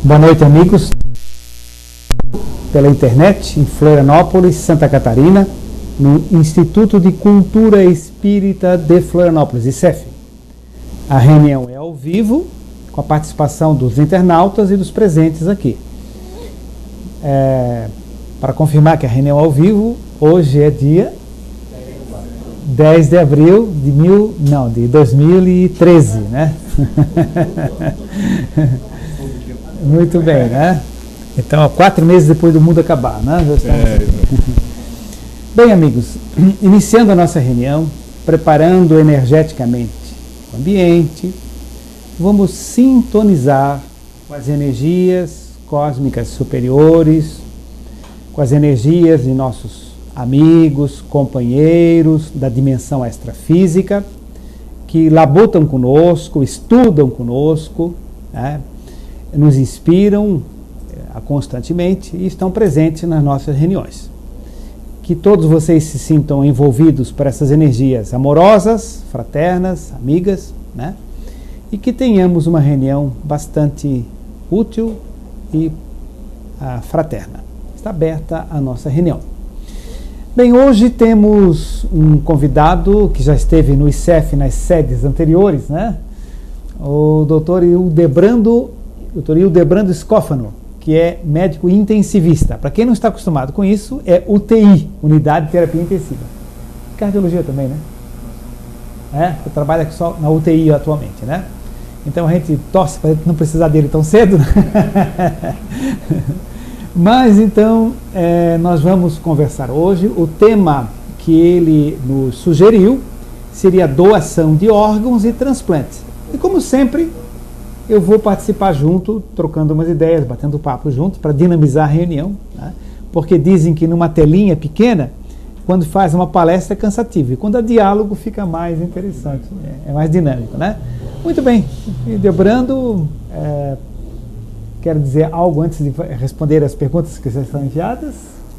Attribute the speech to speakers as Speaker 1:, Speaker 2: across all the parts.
Speaker 1: Boa noite, amigos. Pela internet, em Florianópolis, Santa Catarina, no Instituto de Cultura Espírita de Florianópolis, ICEF. A reunião é ao vivo, com a participação dos internautas e dos presentes aqui. Para confirmar que a reunião é ao vivo, hoje é dia 10 de abril de 2013, né? Muito bem, né? Então, 4 meses depois do mundo acabar, né? Bem, amigos, iniciando a nossa reunião, preparando energeticamente o ambiente, vamos sintonizar com as energias cósmicas superiores, com as energias de nossos amigos, companheiros da dimensão extrafísica, que labutam conosco, estudam conosco, né? Nos inspiram constantemente e estão presentes nas nossas reuniões. Que todos vocês se sintam envolvidos por essas energias amorosas, fraternas, amigas, né? E que tenhamos uma reunião bastante útil e fraterna. Está aberta a nossa reunião. Bem, hoje temos um convidado que já esteve no ICEF nas sedes anteriores, né? O Dr. Hildebrando Scófano, que é médico intensivista. Para quem não está acostumado com isso, é UTI, Unidade de Terapia Intensiva. Cardiologia também, né? Eu trabalho aqui só na UTI atualmente, né? Então a gente torce para não precisar dele tão cedo. Mas então, nós vamos conversar hoje. O tema que ele nos sugeriu seria doação de órgãos e transplantes. E como sempre, eu vou participar junto, trocando umas ideias, batendo papo junto, para dinamizar a reunião, né? Porque dizem que numa telinha pequena, quando faz uma palestra é cansativo, e quando há diálogo fica mais interessante, é mais dinâmico, né? Muito bem, Hildebrando, quero dizer algo antes de responder as perguntas que já estão enviadas?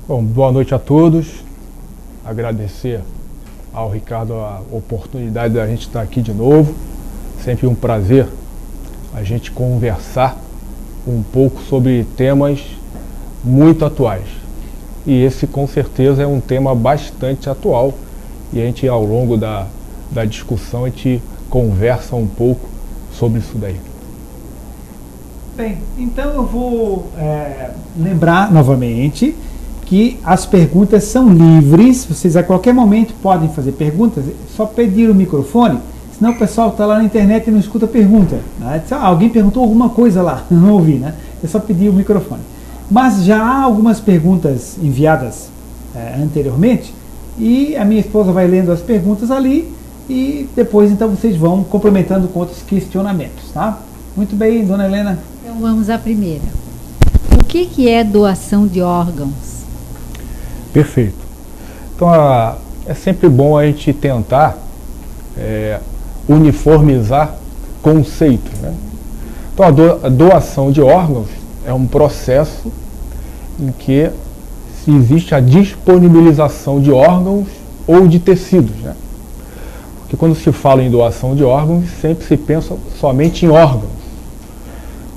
Speaker 2: Bom, boa noite a todos, agradecer ao Ricardo a oportunidade da gente estar aqui de novo, sempre um prazer a gente conversar um pouco sobre temas muito atuais. E esse, com certeza, é um tema bastante atual. E a gente, ao longo da discussão, a gente conversa um pouco sobre isso daí.
Speaker 1: Bem, então eu vou lembrar novamente que as perguntas são livres. Vocês a qualquer momento podem fazer perguntas, só pedir o microfone. Senão o pessoal está lá na internet e não escuta a pergunta, né? Alguém perguntou alguma coisa lá, não ouvi, né? É só pedir o microfone. Mas já há algumas perguntas enviadas anteriormente, e a minha esposa vai lendo as perguntas ali, e depois então vocês vão complementando com outros questionamentos, tá? Muito bem, dona Helena.
Speaker 3: Então vamos à primeira. O que é doação de órgãos?
Speaker 2: Perfeito. Então é sempre bom a gente tentar uniformizar conceitos, né? Então a doação de órgãos é um processo em que existe a disponibilização de órgãos ou de tecidos, né? Porque quando se fala em doação de órgãos, sempre se pensa somente em órgãos,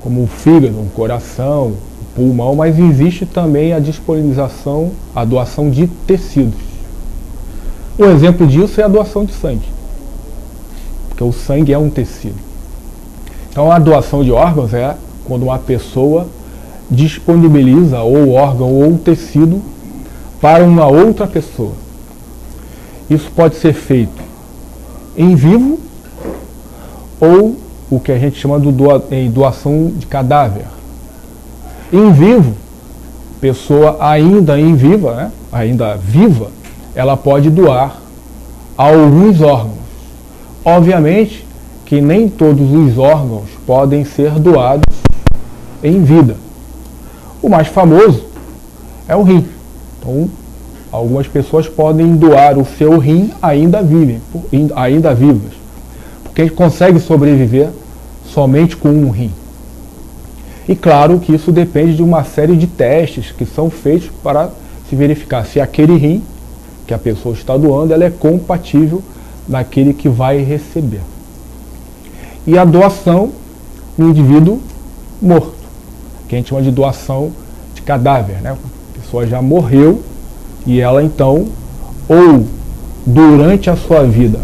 Speaker 2: como o fígado, o coração, o pulmão, mas existe também a disponibilização, a doação de tecidos. Um exemplo disso é a doação de sangue, porque o sangue é um tecido. Então a doação de órgãos é quando uma pessoa disponibiliza ou órgão ou tecido para uma outra pessoa. Isso pode ser feito em vivo ou o que a gente chama de doação de cadáver. Em vivo, pessoa ainda em viva, né, ainda viva, ela pode doar alguns órgãos. Obviamente que nem todos os órgãos podem ser doados em vida. O mais famoso é o rim. Então, algumas pessoas podem doar o seu rim ainda vivas, porque a gente consegue sobreviver somente com um rim. E claro que isso depende de uma série de testes que são feitos para se verificar se aquele rim que a pessoa está doando ela é compatível naquele que vai receber. E a doação no indivíduo morto. que a gente chama de doação de cadáver, né? A pessoa já morreu e ela então, ou durante a sua vida,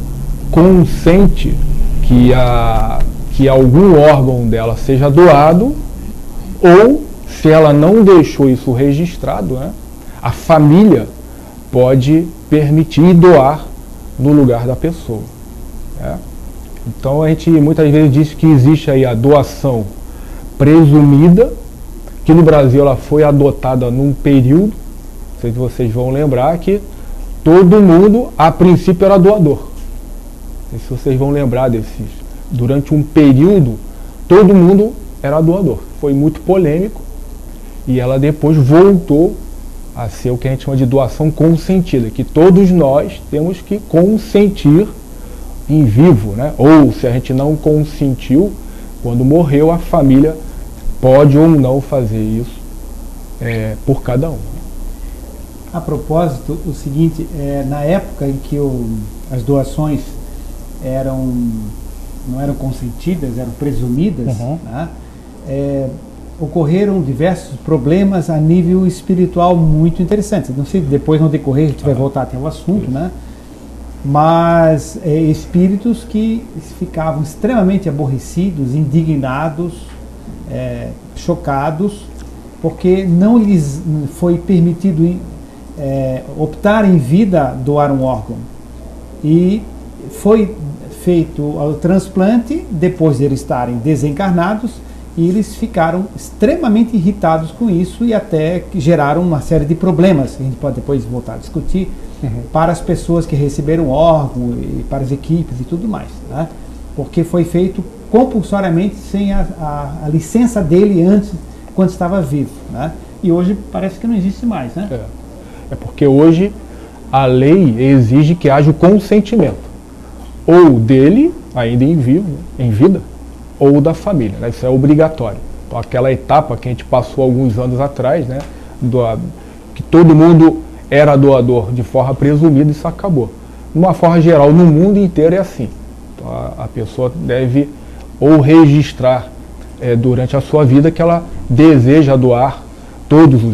Speaker 2: consente que algum órgão dela seja doado, ou se ela não deixou isso registrado, né, a família pode permitir doar no lugar da pessoa. Né? Então a gente muitas vezes diz que existe aí a doação presumida, que no Brasil ela foi adotada num período, não sei se vocês vão lembrar, que todo mundo a princípio era doador. Não sei se vocês vão lembrar desses. Durante um período todo mundo era doador. Foi muito polêmico e ela depois voltou a ser o que a gente chama de doação consentida, que todos nós temos que consentir em vivo, né? Ou se a gente não consentiu, quando morreu, a família pode ou não fazer isso por cada um.
Speaker 1: A propósito, o seguinte, na época em que as doações não eram consentidas, eram presumidas, né? Ocorreram diversos problemas a nível espiritual muito interessantes. Não sei, depois no decorrer a gente vai voltar até o assunto, né? Mas espíritos que ficavam extremamente aborrecidos, indignados, chocados, porque não lhes foi permitido optar em vida doar um órgão. E foi feito o transplante depois de eles estarem desencarnados, e eles ficaram extremamente irritados com isso e até que geraram uma série de problemas, que a gente pode depois voltar a discutir, para as pessoas que receberam órgão e para as equipes e tudo mais, né? Porque foi feito compulsoriamente sem a licença dele antes, quando estava vivo, né? E hoje parece que não existe mais, né?
Speaker 2: É porque hoje a lei exige que haja o consentimento, ou dele, ainda em vida, ou da família, né? Isso é obrigatório. Então, aquela etapa que a gente passou alguns anos atrás, né, que todo mundo era doador de forma presumida, isso acabou. De uma forma geral, no mundo inteiro é assim. Então, a pessoa deve ou registrar durante a sua vida que ela deseja doar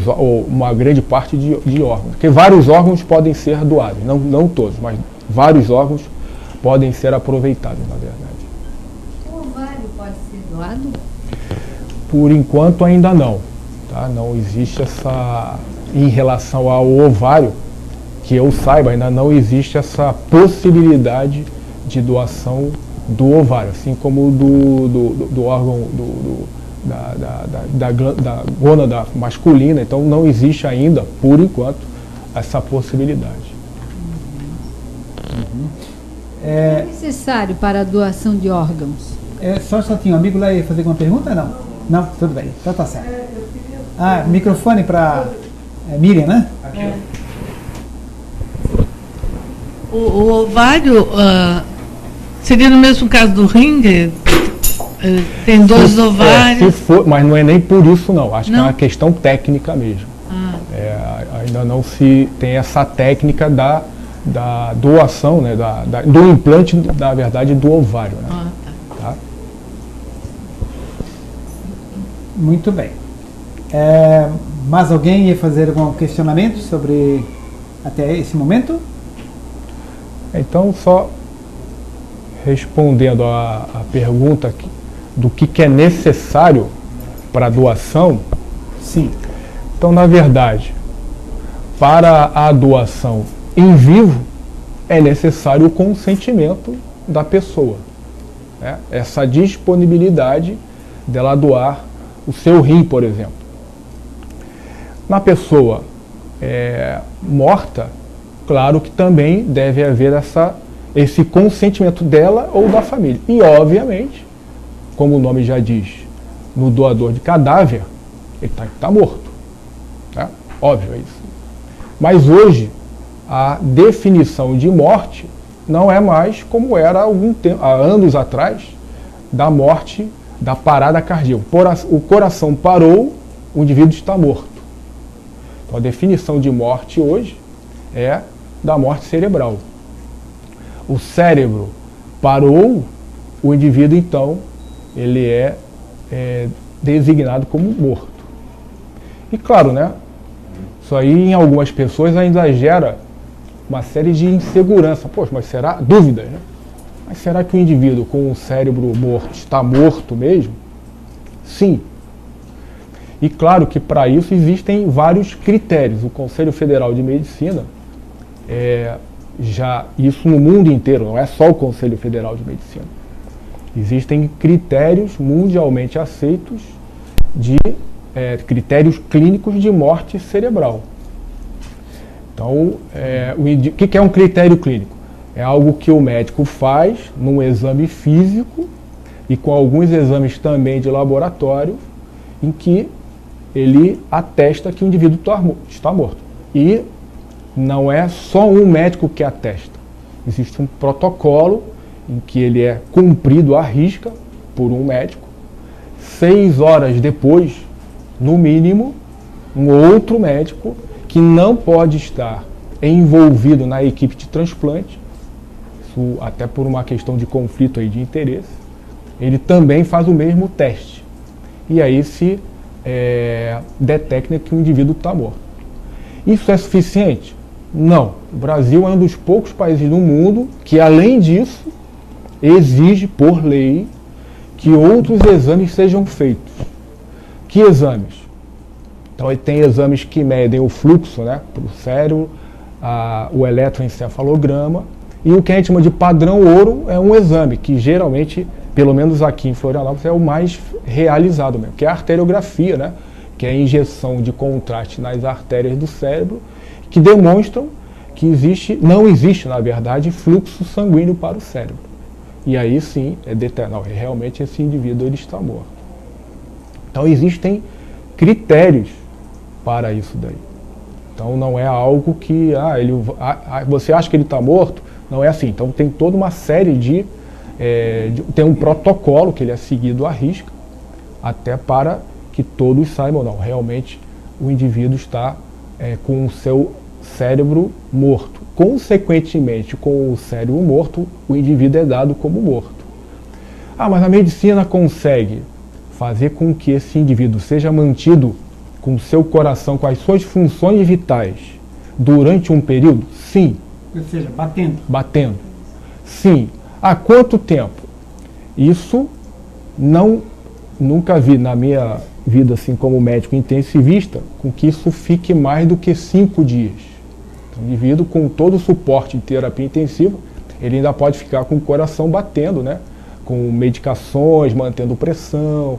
Speaker 2: ou uma grande parte de órgãos. Porque vários órgãos podem ser doados, não todos, mas vários órgãos podem ser aproveitados, na verdade.
Speaker 3: Pode ser doado?
Speaker 2: Por enquanto ainda não. Tá? Não existe em relação ao ovário, que eu saiba, ainda não existe essa possibilidade de doação do ovário, assim como do órgão da gônada masculina. Então não existe ainda, por enquanto, essa possibilidade.
Speaker 3: É necessário para a doação de órgãos?
Speaker 1: Só um instantinho, o amigo lá ia fazer alguma pergunta? Não? Não? Tudo bem, então tá certo. Microfone para Miriam, né?
Speaker 4: O ovário seria no mesmo caso do rim? Tem dois ovários?
Speaker 2: Se for, mas não é nem por isso não. Acho que é uma questão técnica mesmo. Ainda não se tem essa técnica da doação, né, do implante, na verdade, do ovário. Né? Tá?
Speaker 1: Muito bem. Mais alguém ia fazer algum questionamento sobre até esse momento?
Speaker 2: Então, só respondendo a pergunta do que é necessário para a doação.
Speaker 1: Sim.
Speaker 2: Então, na verdade, para a doação em vivo, é necessário o consentimento da pessoa. Né? Essa disponibilidade dela doar o seu rim, por exemplo. Na pessoa morta, claro que também deve haver esse consentimento dela ou da família. E, obviamente, como o nome já diz, no doador de cadáver, ele está morto. Né? Óbvio, é isso. Mas hoje, a definição de morte não é mais como era há anos atrás, da morte, da parada cardíaca. O coração parou, o indivíduo está morto. Então, a definição de morte hoje é da morte cerebral. O cérebro parou, o indivíduo, então, ele é designado como morto. E claro, né, isso aí em algumas pessoas ainda gera uma série de insegurança. Poxa, mas será? Dúvidas, né? Mas será que o indivíduo com o cérebro morto está morto mesmo? Sim. E claro que para isso existem vários critérios. O Conselho Federal de Medicina, isso no mundo inteiro, não é só o Conselho Federal de Medicina. Existem critérios mundialmente aceitos critérios clínicos de morte cerebral. Então, o que é um critério clínico? É algo que o médico faz num exame físico e com alguns exames também de laboratório, em que ele atesta que o indivíduo está morto. E não é só um médico que atesta. Existe um protocolo em que ele é cumprido à risca por um médico. 6 horas depois, no mínimo, um outro médico que não pode estar envolvido na equipe de transplante, isso até por uma questão de conflito aí de interesse, ele também faz o mesmo teste. E aí se detecta que o indivíduo está morto. Isso é suficiente? Não. O Brasil é um dos poucos países do mundo que, além disso, exige por lei que outros exames sejam feitos. Que exames? Então, ele tem exames que medem o fluxo, né, para o cérebro, o eletroencefalograma, e o que a gente chama de padrão ouro é um exame que geralmente, pelo menos aqui em Florianópolis, é o mais realizado mesmo, que é a arteriografia, né, que é a injeção de contraste nas artérias do cérebro, que demonstram que não existe, na verdade, fluxo sanguíneo para o cérebro. E aí sim é determinado, realmente esse indivíduo ele está morto. Então existem critérios para isso daí. Então não é algo que você acha que ele está morto, não é assim. Então tem toda uma série tem um protocolo que ele é seguido à risca, até para que todos saibam, não, realmente o indivíduo está com o seu cérebro morto. Consequentemente, com o cérebro morto, o indivíduo é dado como morto. Mas a medicina consegue fazer com que esse indivíduo seja mantido com o seu coração, com as suas funções vitais, durante um período? Sim.
Speaker 1: Ou seja, batendo.
Speaker 2: Batendo. Sim. Há quanto tempo? Isso nunca vi na minha vida, assim, como médico intensivista, com que isso fique mais do que 5 dias. Então, o indivíduo, com todo o suporte de terapia intensiva, ele ainda pode ficar com o coração batendo, né? Com medicações, mantendo pressão,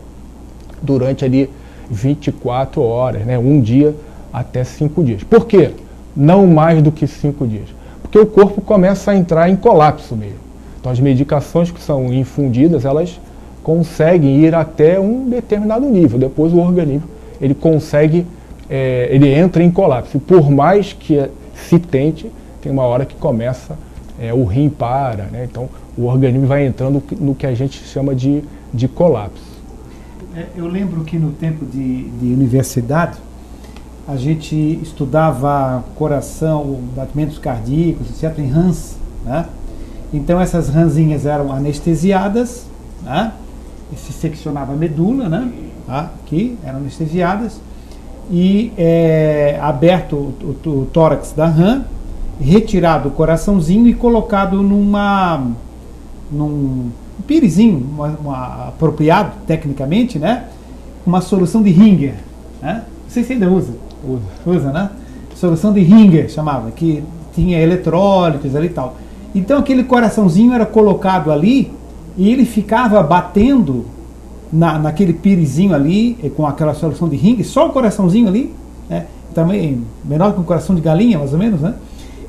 Speaker 2: durante ali 24 horas, né? Um dia até 5 dias. Por quê? Não mais do que 5 dias. Porque o corpo começa a entrar em colapso mesmo. Então as medicações que são infundidas, elas conseguem ir até um determinado nível. Depois o organismo, ele consegue, ele entra em colapso. E por mais que se tente, tem uma hora que começa, o rim para, né? Então o organismo vai entrando no que a gente chama de colapso.
Speaker 1: Eu lembro que no tempo de universidade, a gente estudava coração, batimentos cardíacos, etc., em rãs, né? Então essas rãzinhas eram anestesiadas, né? E se seccionava a medula, né? Aqui, eram anestesiadas, e aberto o tórax da rã, retirado o coraçãozinho e colocado num pirizinho, apropriado tecnicamente, né? Uma solução de Ringer, né? Não sei se ainda usa, né? Solução de Ringer chamava, que tinha eletrólitos ali e tal. Então aquele coraçãozinho era colocado ali e ele ficava batendo naquele pirizinho ali, com aquela solução de Ringer, só o coraçãozinho ali, né? Também menor que um coração de galinha, mais ou menos, né?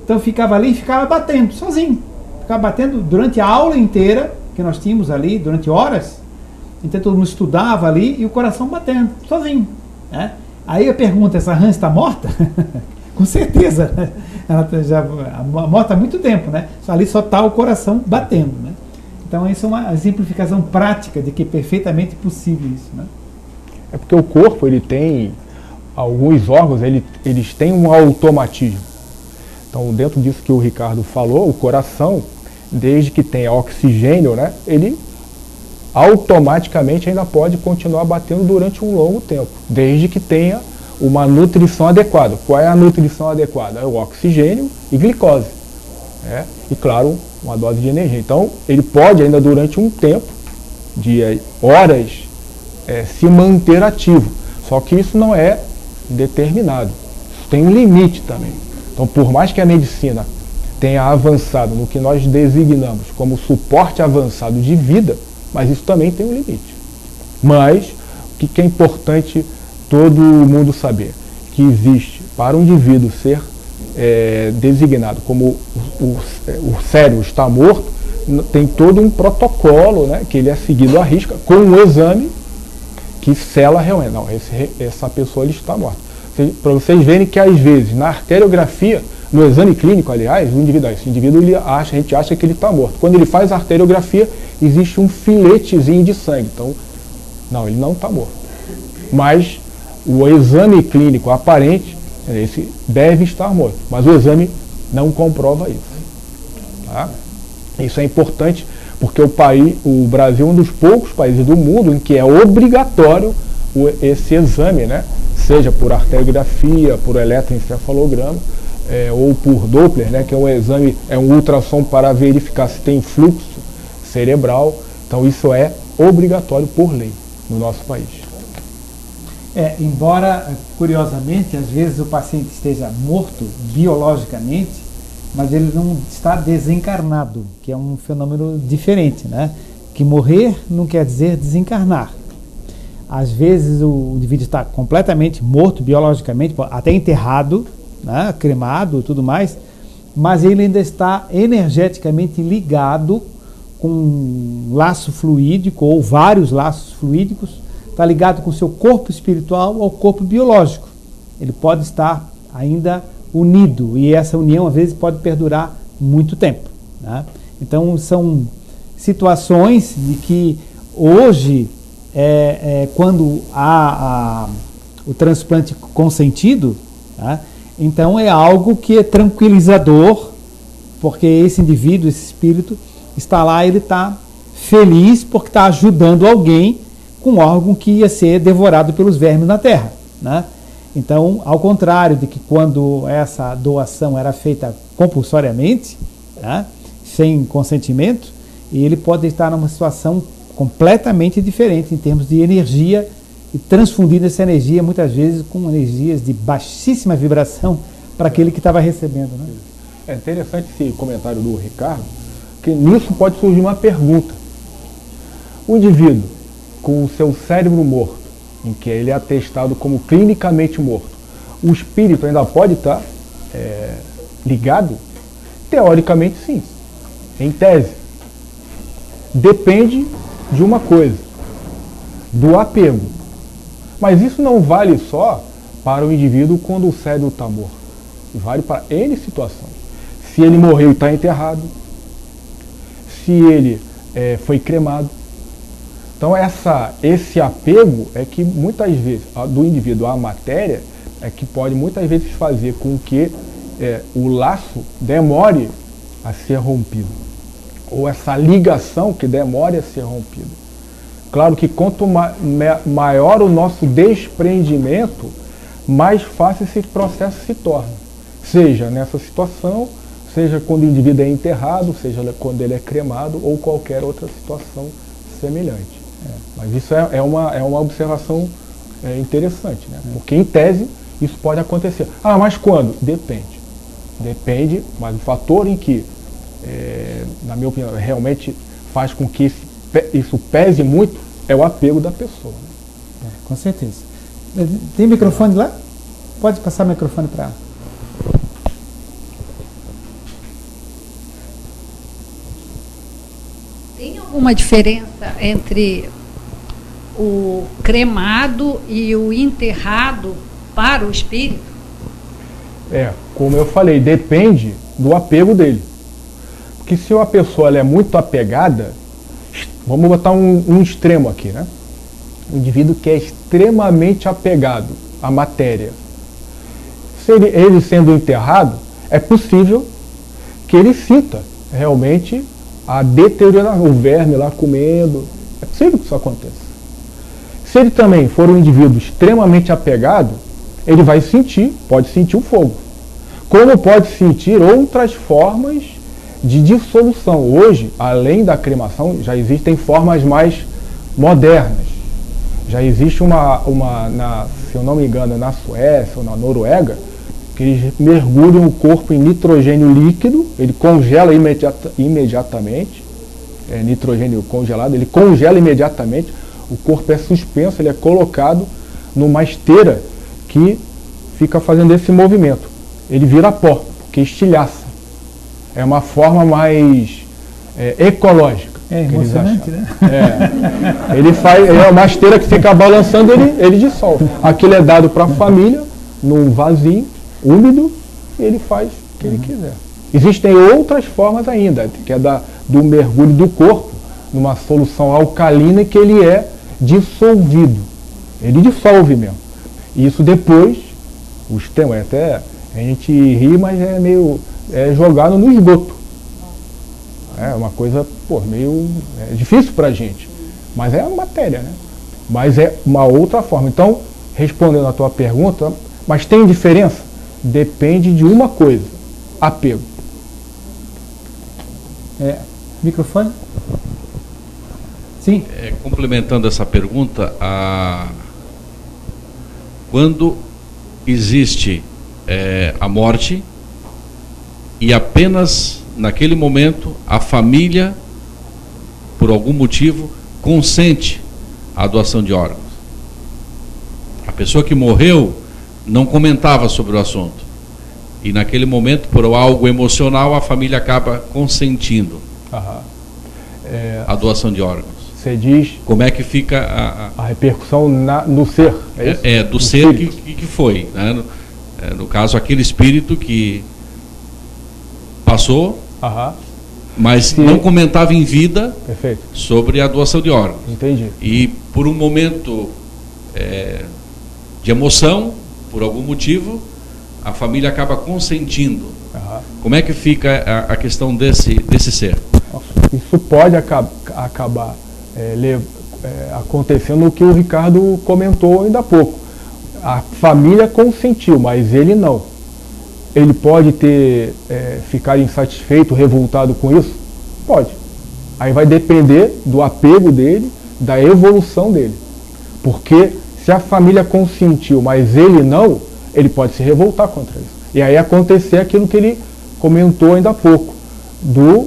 Speaker 1: Então ficava ali e ficava batendo, sozinho. Ficava batendo durante a aula inteira, que nós tínhamos ali, durante horas. Então todo mundo estudava ali e o coração batendo, sozinho, né? Aí eu pergunto, essa rã está morta? Com certeza, né? Ela já morta há muito tempo, né? Ali só está o coração batendo, né? Então isso é uma exemplificação prática de que é perfeitamente possível isso, né?
Speaker 2: É porque o corpo, ele tem alguns órgãos, eles têm um automatismo. Então, dentro disso que o Ricardo falou, o coração, desde que tenha oxigênio, né, ele automaticamente ainda pode continuar batendo durante um longo tempo, desde que tenha uma nutrição adequada. Qual é a nutrição adequada? É o oxigênio e glicose. Né? E, claro, uma dose de energia. Então, ele pode ainda durante um tempo, de horas, se manter ativo. Só que isso não é determinado. Isso tem um limite também. Então, por mais que a medicina tenha avançado no que nós designamos como suporte avançado de vida, mas isso também tem um limite. Mas, o que é importante todo mundo saber? Que existe, para um indivíduo ser designado como o cérebro está morto, tem todo um protocolo, né, que ele é seguido à risca, com um exame que sela realmente, não, essa pessoa ele está morta. Para vocês verem que às vezes na arteriografia, no exame clínico, aliás, esse indivíduo a gente acha que ele está morto. Quando ele faz a arteriografia, existe um filetezinho de sangue. Então, não, ele não está morto. Mas o exame clínico aparente, esse deve estar morto. Mas o exame não comprova isso. Tá? Isso é importante porque o Brasil é um dos poucos países do mundo em que é obrigatório esse exame, né? Seja por arteriografia, por eletroencefalograma, ou por Doppler, né? Que é um exame, é um ultrassom para verificar se tem fluxo cerebral. Então isso é obrigatório por lei no nosso país.
Speaker 1: Embora, curiosamente, às vezes o paciente esteja morto biologicamente, mas ele não está desencarnado, que é um fenômeno diferente, né? Que morrer não quer dizer desencarnar. Às vezes o indivíduo está completamente morto biologicamente, até enterrado, né? Cremado e tudo mais, mas ele ainda está energeticamente ligado com um laço fluídico ou vários laços fluídicos, está ligado com o seu corpo espiritual ao corpo biológico. Ele pode estar ainda unido, e essa união às vezes pode perdurar muito tempo, né? Então são situações de que hoje, quando há o transplante consentido, né? Então é algo que é tranquilizador, porque esse indivíduo, esse espírito está lá, ele está feliz porque está ajudando alguém com um órgão que ia ser devorado pelos vermes na terra, né? Então, ao contrário de que quando essa doação era feita compulsoriamente, né, sem consentimento, ele pode estar numa situação completamente diferente em termos de energia e transfundindo essa energia muitas vezes com energias de baixíssima vibração para aquele que estava recebendo, né?
Speaker 2: É interessante esse comentário do Ricardo, que nisso pode surgir uma pergunta. O indivíduo com o seu cérebro morto, em que ele é atestado como clinicamente morto, o espírito ainda pode estar ligado? Teoricamente, sim. Em tese. Depende de uma coisa, do apego. Mas isso não vale só para o indivíduo quando o cérebro está morto. Vale para N situações. Se ele morreu e está enterrado, se ele foi cremado. Então esse apego é que muitas vezes, do indivíduo à matéria, é que pode muitas vezes fazer com que o laço demore a ser rompido. Ou essa ligação que demore a ser rompida. Claro que quanto maior o nosso desprendimento, mais fácil esse processo se torna. Seja nessa situação, seja quando o indivíduo é enterrado, seja quando ele é cremado ou qualquer outra situação semelhante. Mas isso é uma observação interessante, né? Porque em tese isso pode acontecer. Mas quando? Depende. Depende, mas o fator em que, na minha opinião, realmente faz com que isso pese muito é o apego da pessoa. Né?
Speaker 1: Com certeza. Tem microfone lá? Pode passar o microfone para ela.
Speaker 3: Tem alguma diferença entre o cremado e o enterrado para o espírito?
Speaker 2: Como eu falei, depende do apego dele. Porque se uma pessoa ela é muito apegada, vamos botar um extremo aqui, né? Um indivíduo que é extremamente apegado à matéria. Se ele sendo enterrado, é possível que ele sinta realmente a deterioração, o verme lá comendo. É possível que isso aconteça. Se ele também for um indivíduo extremamente apegado, ele vai sentir, pode sentir o fogo. Como pode sentir outras formas de dissolução. Hoje, além da cremação, já existem formas mais modernas. Já existe se eu não me engano, na Suécia ou na Noruega, que eles mergulham o corpo em nitrogênio líquido, ele congela imediatamente, nitrogênio congelado, ele congela imediatamente, o corpo é suspenso, ele é colocado numa esteira que fica fazendo esse movimento. Ele vira pó, porque estilhaça. É uma forma mais ecológica.
Speaker 1: É emocionante, né?
Speaker 2: Ele faz, é uma esteira que fica balançando, ele dissolve. Aquilo é dado para a família, num vasinho úmido, e ele faz o que ele quiser. Existem outras formas ainda, que é do mergulho do corpo, numa solução alcalina que ele é dissolvido. Ele dissolve mesmo. E isso depois, os temas, até a gente ri, mas é meio jogado no esgoto. É uma coisa, meio difícil pra gente. Mas é a matéria, né? Mas é uma outra forma. Então, respondendo a tua pergunta, mas tem diferença? Depende de uma coisa: apego.
Speaker 1: Microfone? Sim.
Speaker 5: Complementando essa pergunta, quando existe a morte e apenas naquele momento a família, por algum motivo, consente a doação de órgãos. A pessoa que morreu não comentava sobre o assunto. E naquele momento, por algo emocional, a família acaba consentindo a doação de órgãos.
Speaker 2: Você diz...
Speaker 5: Como é que fica
Speaker 2: a repercussão no ser?
Speaker 5: Do ser que foi. Né? No caso, aquele espírito que passou, mas não comentava em vida sobre a doação de órgãos.
Speaker 2: Entendi.
Speaker 5: E por um momento de emoção, por algum motivo, a família acaba consentindo. Como é que fica a questão desse ser?
Speaker 2: Isso pode acabar acontecendo o que o Ricardo comentou ainda há pouco. A família consentiu, mas ele não. Ele pode ficar insatisfeito, revoltado com isso? Pode. Aí vai depender do apego dele, da evolução dele. Porque se a família consentiu, mas ele não, ele pode se revoltar contra isso. E aí acontecer aquilo que ele comentou ainda há pouco,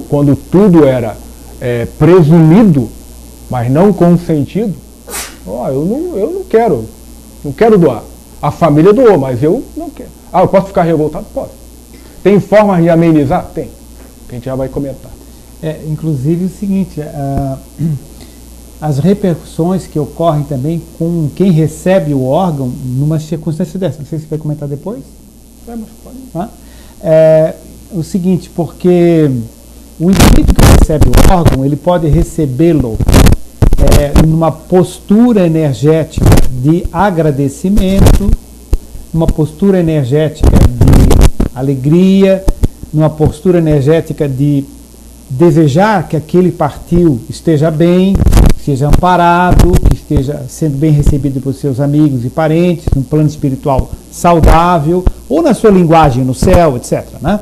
Speaker 2: quando tudo era presumido, mas não consentido. Eu não quero doar. A família doou, mas eu não quero. Eu posso ficar revoltado? Posso. Tem formas de amenizar? Tem. Que a gente já vai comentar.
Speaker 1: Inclusive o seguinte, as repercussões que ocorrem também com quem recebe o órgão numa circunstância dessa. Não sei se você vai comentar depois.
Speaker 2: Mas pode.
Speaker 1: O seguinte, porque o indivíduo que recebe o órgão, ele pode recebê-lo numa postura energética de agradecimento, numa postura energética de alegria, numa postura energética de desejar que aquele partiu esteja bem, seja amparado, que esteja sendo bem recebido por seus amigos e parentes, num plano espiritual saudável, ou na sua linguagem no céu, etc. Né?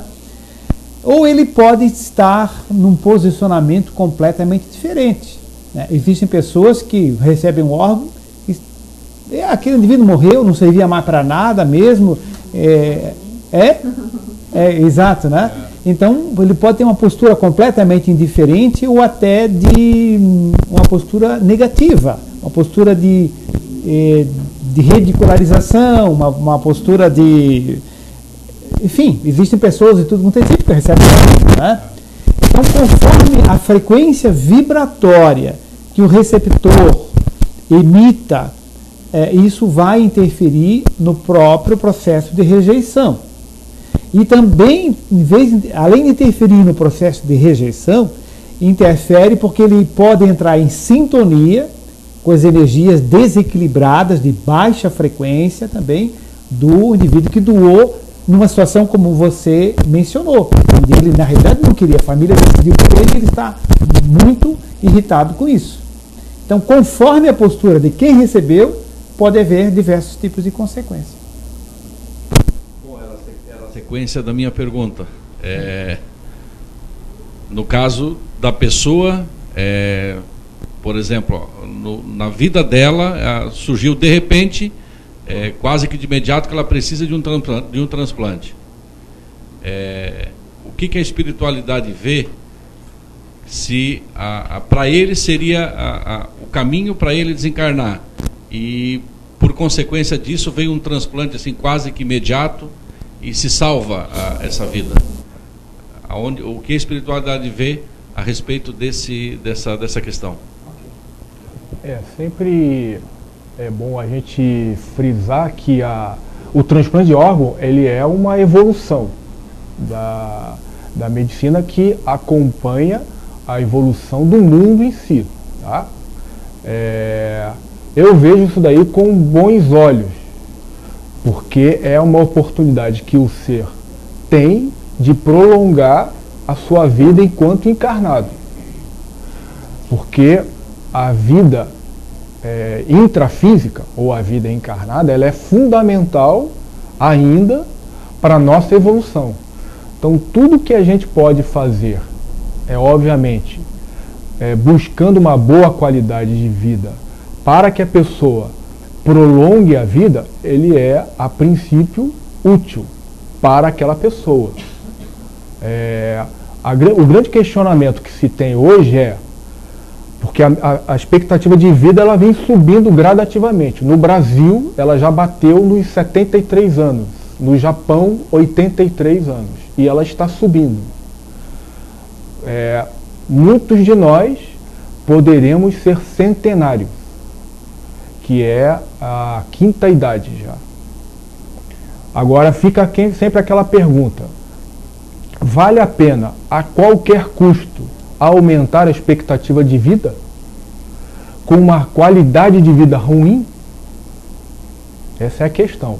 Speaker 1: Ou ele pode estar num posicionamento completamente diferente. Né? Existem pessoas que recebem um órgão e aquele indivíduo morreu, não servia mais para nada mesmo. Exato, né? Então, ele pode ter uma postura completamente indiferente ou até de uma postura negativa, uma postura de ridicularização, uma postura de... Enfim, existem pessoas de tudo quanto é tipo que recebem órgão, né? Então, conforme a frequência vibratória que o receptor emita, isso vai interferir no próprio processo de rejeição. E também, além de interferir no processo de rejeição, interfere porque ele pode entrar em sintonia com as energias desequilibradas de baixa frequência também do indivíduo que doou numa situação como você mencionou, onde ele na realidade não queria, a família decidiu por ele e ele está muito irritado com isso. Então, conforme a postura de quem recebeu, pode haver diversos tipos de consequências.
Speaker 5: sequência da minha pergunta. No caso da pessoa, por exemplo, na vida dela, surgiu de repente, quase que de imediato, que ela precisa de um transplante. O que a espiritualidade vê, se para ele seria o caminho para ele desencarnar, e por consequência disso veio um transplante assim quase que imediato e se salva essa vida? O que a espiritualidade vê a respeito dessa questão?
Speaker 2: Sempre é bom a gente frisar que o transplante de órgão, ele é uma evolução da medicina que acompanha a evolução do mundo em si, tá? Eu vejo isso daí com bons olhos, porque é uma oportunidade que o ser tem de prolongar a sua vida enquanto encarnado. Porque a vida intrafísica, ou a vida encarnada, ela é fundamental ainda para a nossa evolução. Então, tudo que a gente pode fazer obviamente, buscando uma boa qualidade de vida para que a pessoa prolongue a vida, ele é, a princípio, útil para aquela pessoa. O grande questionamento que se tem hoje porque a expectativa de vida ela vem subindo gradativamente. No Brasil, ela já bateu nos 73 anos. No Japão, 83 anos. E ela está subindo. Muitos de nós poderemos ser centenários, que é a quinta idade já. Agora fica sempre aquela pergunta: vale a pena, a qualquer custo, aumentar a expectativa de vida com uma qualidade de vida ruim? Essa é a questão.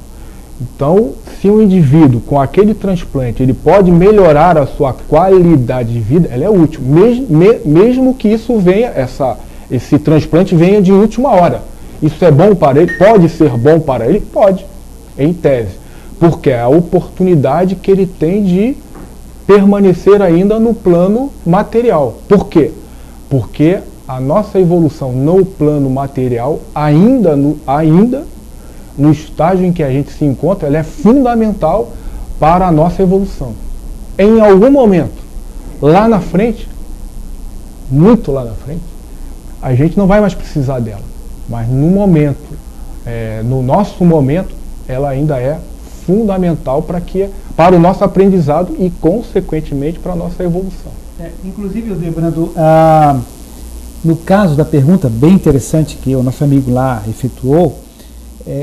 Speaker 2: Então, se um indivíduo com aquele transplante ele pode melhorar a sua qualidade de vida, ela é útil, mesmo que isso venha, esse transplante venha de última hora. Isso é bom para ele? Pode ser bom para ele? Pode, em tese, porque é a oportunidade que ele tem de permanecer ainda no plano material. Por quê? Porque a nossa evolução no plano material, ainda no estágio em que a gente se encontra, ela é fundamental para a nossa evolução. Em algum momento, lá na frente, muito lá na frente, a gente não vai mais precisar dela. Mas no momento, no nosso momento, ela ainda é fundamental para o nosso aprendizado e, consequentemente, para a nossa evolução.
Speaker 1: Inclusive, Odebrando, no caso da pergunta bem interessante que o nosso amigo lá efetuou,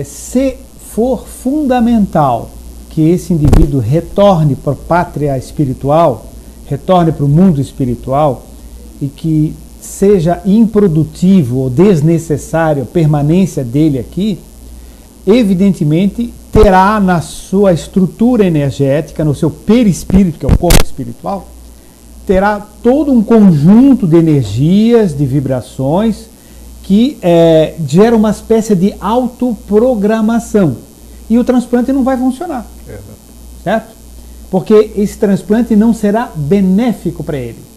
Speaker 1: se for fundamental que esse indivíduo retorne para a pátria espiritual, retorne para o mundo espiritual, e que seja improdutivo ou desnecessário a permanência dele aqui, evidentemente terá na sua estrutura energética, no seu perispírito, que é o corpo espiritual, terá todo um conjunto de energias, de vibrações, que gera uma espécie de autoprogramação. E o transplante não vai funcionar. Certo? Porque esse transplante não será benéfico para ele.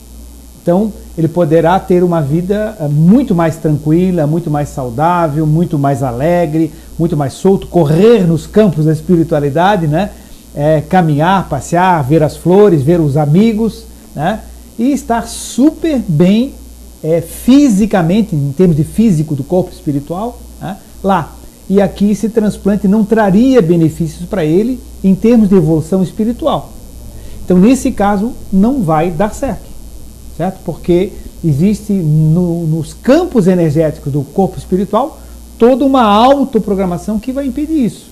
Speaker 1: Então, ele poderá ter uma vida muito mais tranquila, muito mais saudável, muito mais alegre, muito mais solto, correr nos campos da espiritualidade, né? Caminhar, passear, ver as flores, ver os amigos, né? E estar super bem fisicamente, em termos de físico do corpo espiritual, né? Lá. E aqui esse transplante não traria benefícios para ele em termos de evolução espiritual. Então, nesse caso, não vai dar certo. Certo? Porque existe nos campos energéticos do corpo espiritual toda uma autoprogramação que vai impedir isso.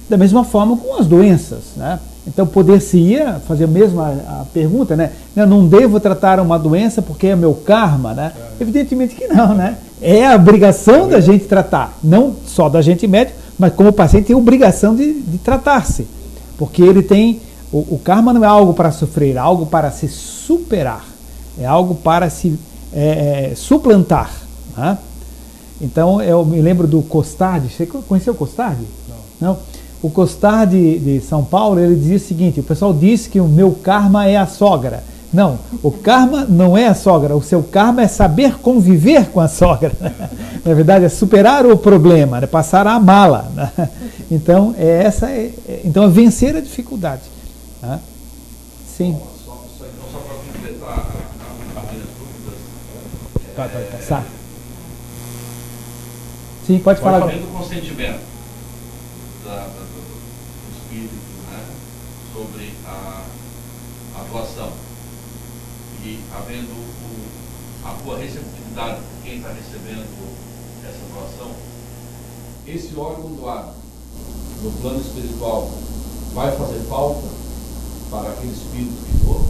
Speaker 1: Da mesma forma com as doenças, né? Então poder-se-ia fazer mesmo a pergunta, né? Eu não devo tratar uma doença porque é meu karma, né? Evidentemente que não, né? É a obrigação da gente tratar, não só da gente médico, mas como o paciente tem a obrigação de tratar-se, porque ele tem, o karma não é algo para sofrer, é algo para se superar. É algo para se suplantar. Né? Então, eu me lembro do Costardi. Você conheceu o Costardi? Não. O Costar de São Paulo, ele dizia o seguinte: o pessoal diz que o meu karma é a sogra. Não, o karma não é a sogra, o seu karma é saber conviver com a sogra. Na verdade, é superar o problema, é passar a amá-la. Então, então, é vencer a dificuldade. Né? Sim.
Speaker 5: Só para completar as minhas dúvidas.
Speaker 1: Tá. Sim, pode falar.
Speaker 5: Havendo consentimento do espírito, né, sobre a doação e havendo a boa receptividade de quem está recebendo essa doação, esse órgão doado no plano espiritual vai fazer falta para aquele espírito que doa?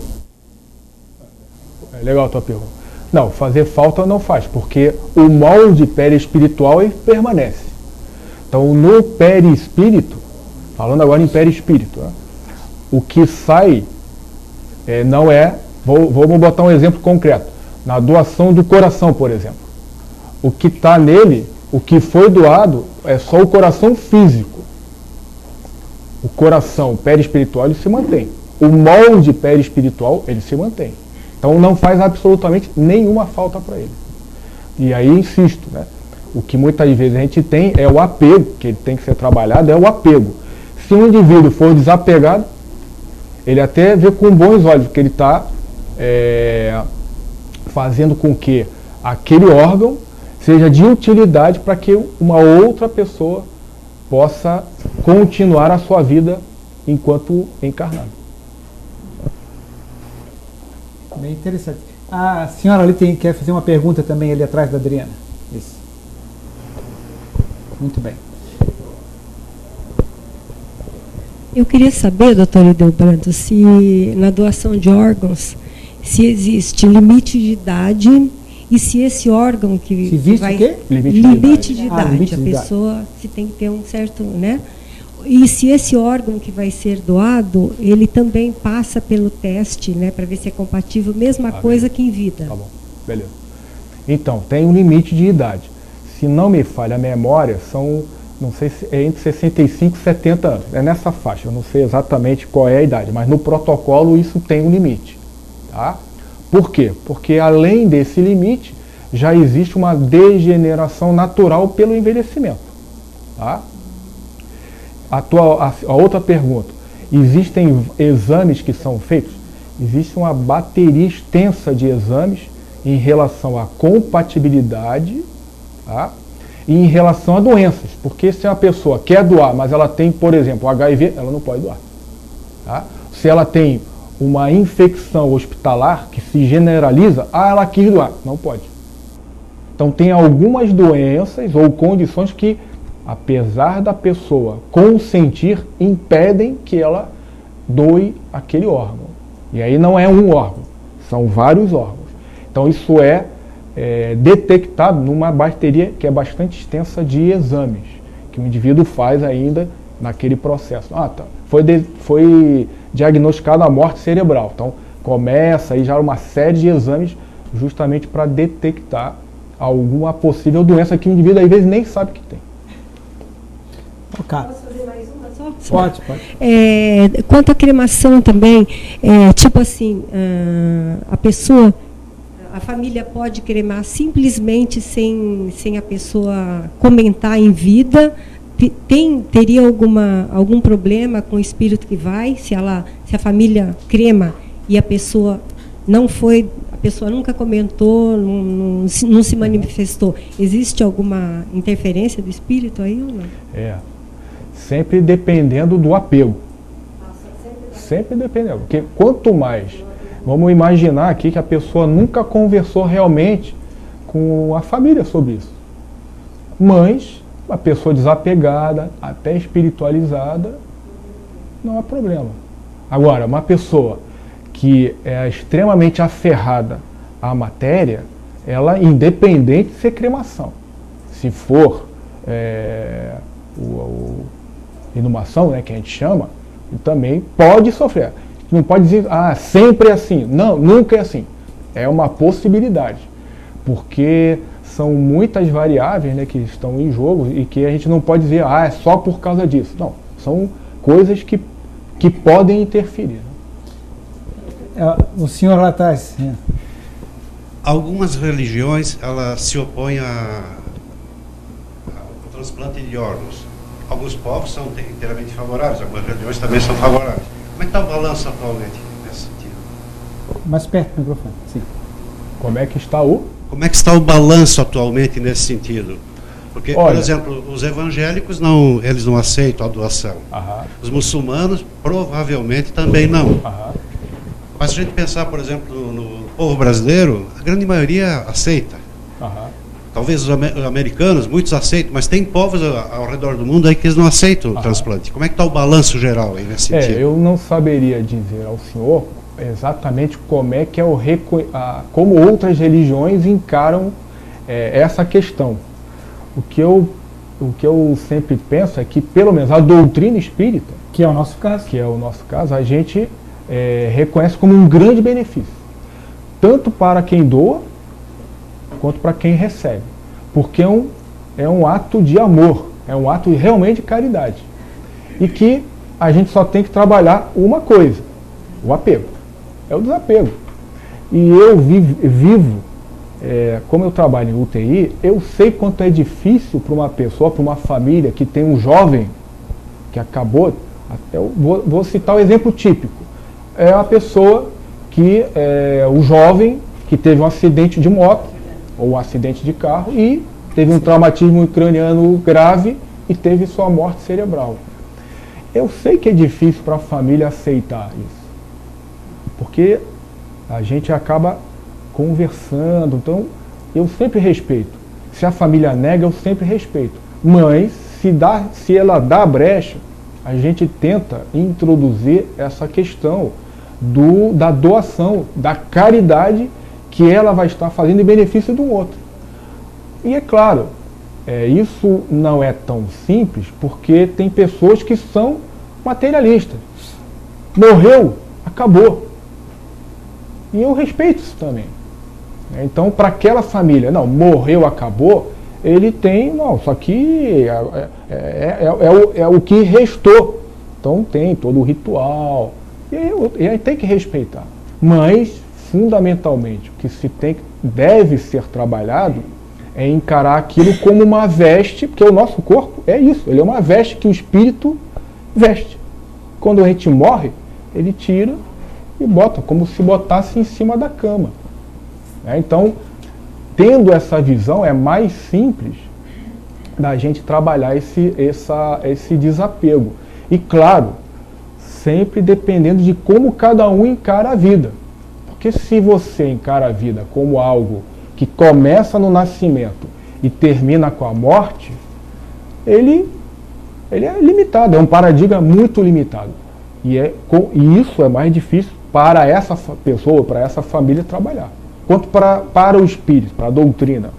Speaker 2: É legal a tua pergunta. Não, fazer falta não faz, porque o molde perispiritual ele permanece. Então, no perispírito, falando agora em perispírito, né, o que sai não é... Vamos botar um exemplo concreto. Na doação do coração, por exemplo. O que está nele, o que foi doado, é só o coração físico. O coração perispiritual ele se mantém. O molde perispiritual ele se mantém. Então não faz absolutamente nenhuma falta para ele. E aí insisto, né? O que muitas vezes a gente tem é o apego, que ele tem que ser trabalhado, é o apego. Se um indivíduo for desapegado, ele até vê com bons olhos, porque ele está fazendo com que aquele órgão seja de utilidade para que uma outra pessoa possa continuar a sua vida enquanto encarnado.
Speaker 1: Bem interessante. A senhora ali quer fazer uma pergunta também ali atrás da Adriana. Isso. Muito bem.
Speaker 6: Eu queria saber, doutor Hildebrando, se na doação de órgãos, se existe limite de idade e se esse órgão que vai...
Speaker 1: o quê?
Speaker 6: Limite de idade.
Speaker 1: Limite de idade.
Speaker 6: A pessoa se tem que ter um certo... né? E se esse órgão que vai ser doado, ele também passa pelo teste, né, para ver se é compatível, mesma coisa que em vida.
Speaker 2: Tá bom, beleza. Então, tem um limite de idade. Se não me falha a memória, são, não sei se é entre 65 e 70 anos. É nessa faixa, eu não sei exatamente qual é a idade, mas no protocolo isso tem um limite. Tá? Por quê? Porque além desse limite, já existe uma degeneração natural pelo envelhecimento. Tá? A outra pergunta, existem exames que são feitos? Existe uma bateria extensa de exames em relação à compatibilidade, tá? E em relação a doenças, porque se uma pessoa quer doar, mas ela tem, por exemplo, HIV, ela não pode doar. Tá? Se ela tem uma infecção hospitalar que se generaliza, ela quis doar, não pode. Então tem algumas doenças ou condições que, apesar da pessoa consentir, impedem que ela doe aquele órgão. E aí não é um órgão, são vários órgãos. Então isso é detectado numa bateria que é bastante extensa de exames, que o indivíduo faz ainda naquele processo. Foi diagnosticada a morte cerebral. Então começa aí já uma série de exames justamente para detectar alguma possível doença que o indivíduo às vezes nem sabe que tem.
Speaker 6: Posso fazer mais uma só?
Speaker 1: Pode.
Speaker 6: Quanto à cremação também, tipo assim, a família pode cremar simplesmente sem a pessoa comentar em vida? Teria algum problema com o espírito que vai, se a família crema e a pessoa não foi, a pessoa nunca comentou, não se manifestou? Existe alguma interferência do espírito aí ou não?
Speaker 2: Sempre dependendo do apego. Sempre dependendo. Porque quanto mais... Vamos imaginar aqui que a pessoa nunca conversou realmente com a família sobre isso. Mas, uma pessoa desapegada, até espiritualizada, não há problema. Agora, uma pessoa que é extremamente aferrada à matéria, ela, independente de ser cremação, se for inumação, né, que a gente chama, também pode sofrer. Não pode dizer, sempre é assim. Não, nunca é assim. É uma possibilidade. Porque são muitas variáveis, né, que estão em jogo e que a gente não pode dizer, é só por causa disso. Não. São coisas que podem interferir.
Speaker 1: O senhor lá atrás.
Speaker 7: Algumas religiões elas se opõem ao transplante de órgãos. Alguns povos são inteiramente favoráveis, algumas religiões também são favoráveis. Como é que está o balanço atualmente nesse sentido?
Speaker 1: Mais perto do microfone, sim.
Speaker 2: Como é que está o?
Speaker 7: Como é que está o balanço atualmente nesse sentido? Porque,
Speaker 2: Olha,
Speaker 7: por exemplo, os evangélicos eles não aceitam a doação. Os muçulmanos provavelmente também não. Mas se a gente pensar, por exemplo, no povo brasileiro, a grande maioria aceita. Talvez os americanos, muitos aceitam, mas tem povos ao redor do mundo aí que eles não aceitam o transplante. Como é que está o balanço geral aí nesse sentido?
Speaker 2: Eu não saberia dizer ao senhor exatamente como é que é como outras religiões encaram essa questão. O que eu sempre penso é que, pelo menos, a doutrina espírita,
Speaker 1: que é o nosso caso,
Speaker 2: a gente reconhece como um grande benefício, tanto para quem doa, quanto para quem recebe. Porque é um ato de amor, é um ato realmente de caridade. E que a gente só tem que trabalhar uma coisa, o apego. É o desapego. E eu vivo, como eu trabalho em UTI, eu sei quanto é difícil para uma pessoa, para uma família que tem um jovem que acabou, eu vou citar o exemplo típico. É a pessoa o jovem que teve um acidente de moto, ou um acidente de carro, e teve um traumatismo craniano grave e teve sua morte cerebral. Eu sei que é difícil para a família aceitar isso, porque a gente acaba conversando, então eu sempre respeito. Se a família nega, eu sempre respeito. Mas, se ela dá brecha, a gente tenta introduzir essa questão da doação, da caridade que ela vai estar fazendo em benefício do outro. E é claro, isso não é tão simples, porque tem pessoas que são materialistas. Morreu, acabou. E eu respeito isso também. Então, para aquela família, não, morreu, acabou, ele tem, não, isso aqui é o que restou. Então tem todo o ritual, e aí tem que respeitar. Mas, fundamentalmente, o que deve ser trabalhado é encarar aquilo como uma veste, porque o nosso corpo é isso, ele é uma veste que o espírito veste. Quando a gente morre, ele tira e bota, como se botasse em cima da cama. Então, tendo essa visão, é mais simples da gente trabalhar esse desapego. E claro, sempre dependendo de como cada um encara a vida. Porque se você encara a vida como algo que começa no nascimento e termina com a morte, ele é limitado, é um paradigma muito limitado. E isso é mais difícil para essa pessoa, para essa família trabalhar. Quanto para o espírito, para a doutrina,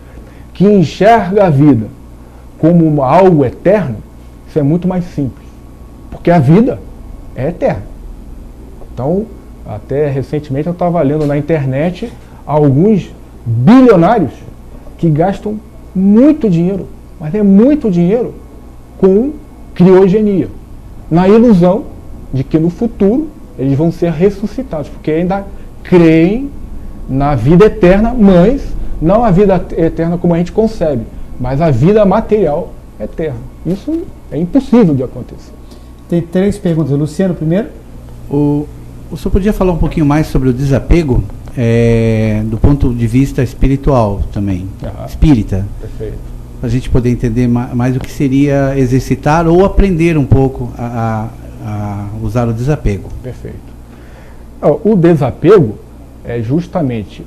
Speaker 2: que enxerga a vida como algo eterno, isso é muito mais simples. Porque a vida é eterna. Então, até recentemente eu estava lendo na internet alguns bilionários que gastam muito dinheiro, mas é muito dinheiro, com criogenia, na ilusão de que no futuro eles vão ser ressuscitados, porque ainda creem na vida eterna, mas não a vida eterna como a gente concebe, mas a vida material eterna. Isso é impossível de acontecer.
Speaker 1: Tem 3 perguntas. Luciano, primeiro.
Speaker 8: O senhor podia falar um pouquinho mais sobre o desapego, do ponto de vista espiritual também, espírita?
Speaker 2: Perfeito.
Speaker 8: Para a gente poder entender mais o que seria exercitar ou aprender um pouco a usar o desapego.
Speaker 2: Perfeito. O desapego é justamente,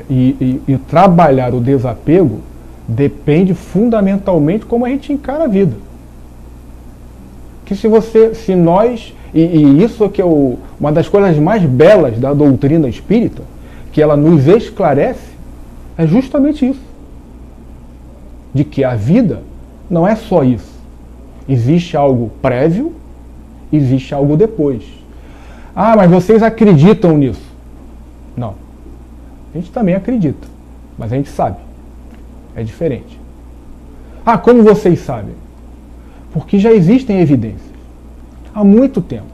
Speaker 2: e trabalhar o desapego depende fundamentalmente como a gente encara a vida. Que se nós, e isso é que é uma das coisas mais belas da doutrina espírita, que ela nos esclarece, é justamente isso. De que a vida não é só isso. Existe algo prévio, existe algo depois. Ah, mas vocês acreditam nisso? Não. A gente também acredita, mas a gente sabe. É diferente. Ah, como vocês sabem? Porque já existem evidências. há muito tempo.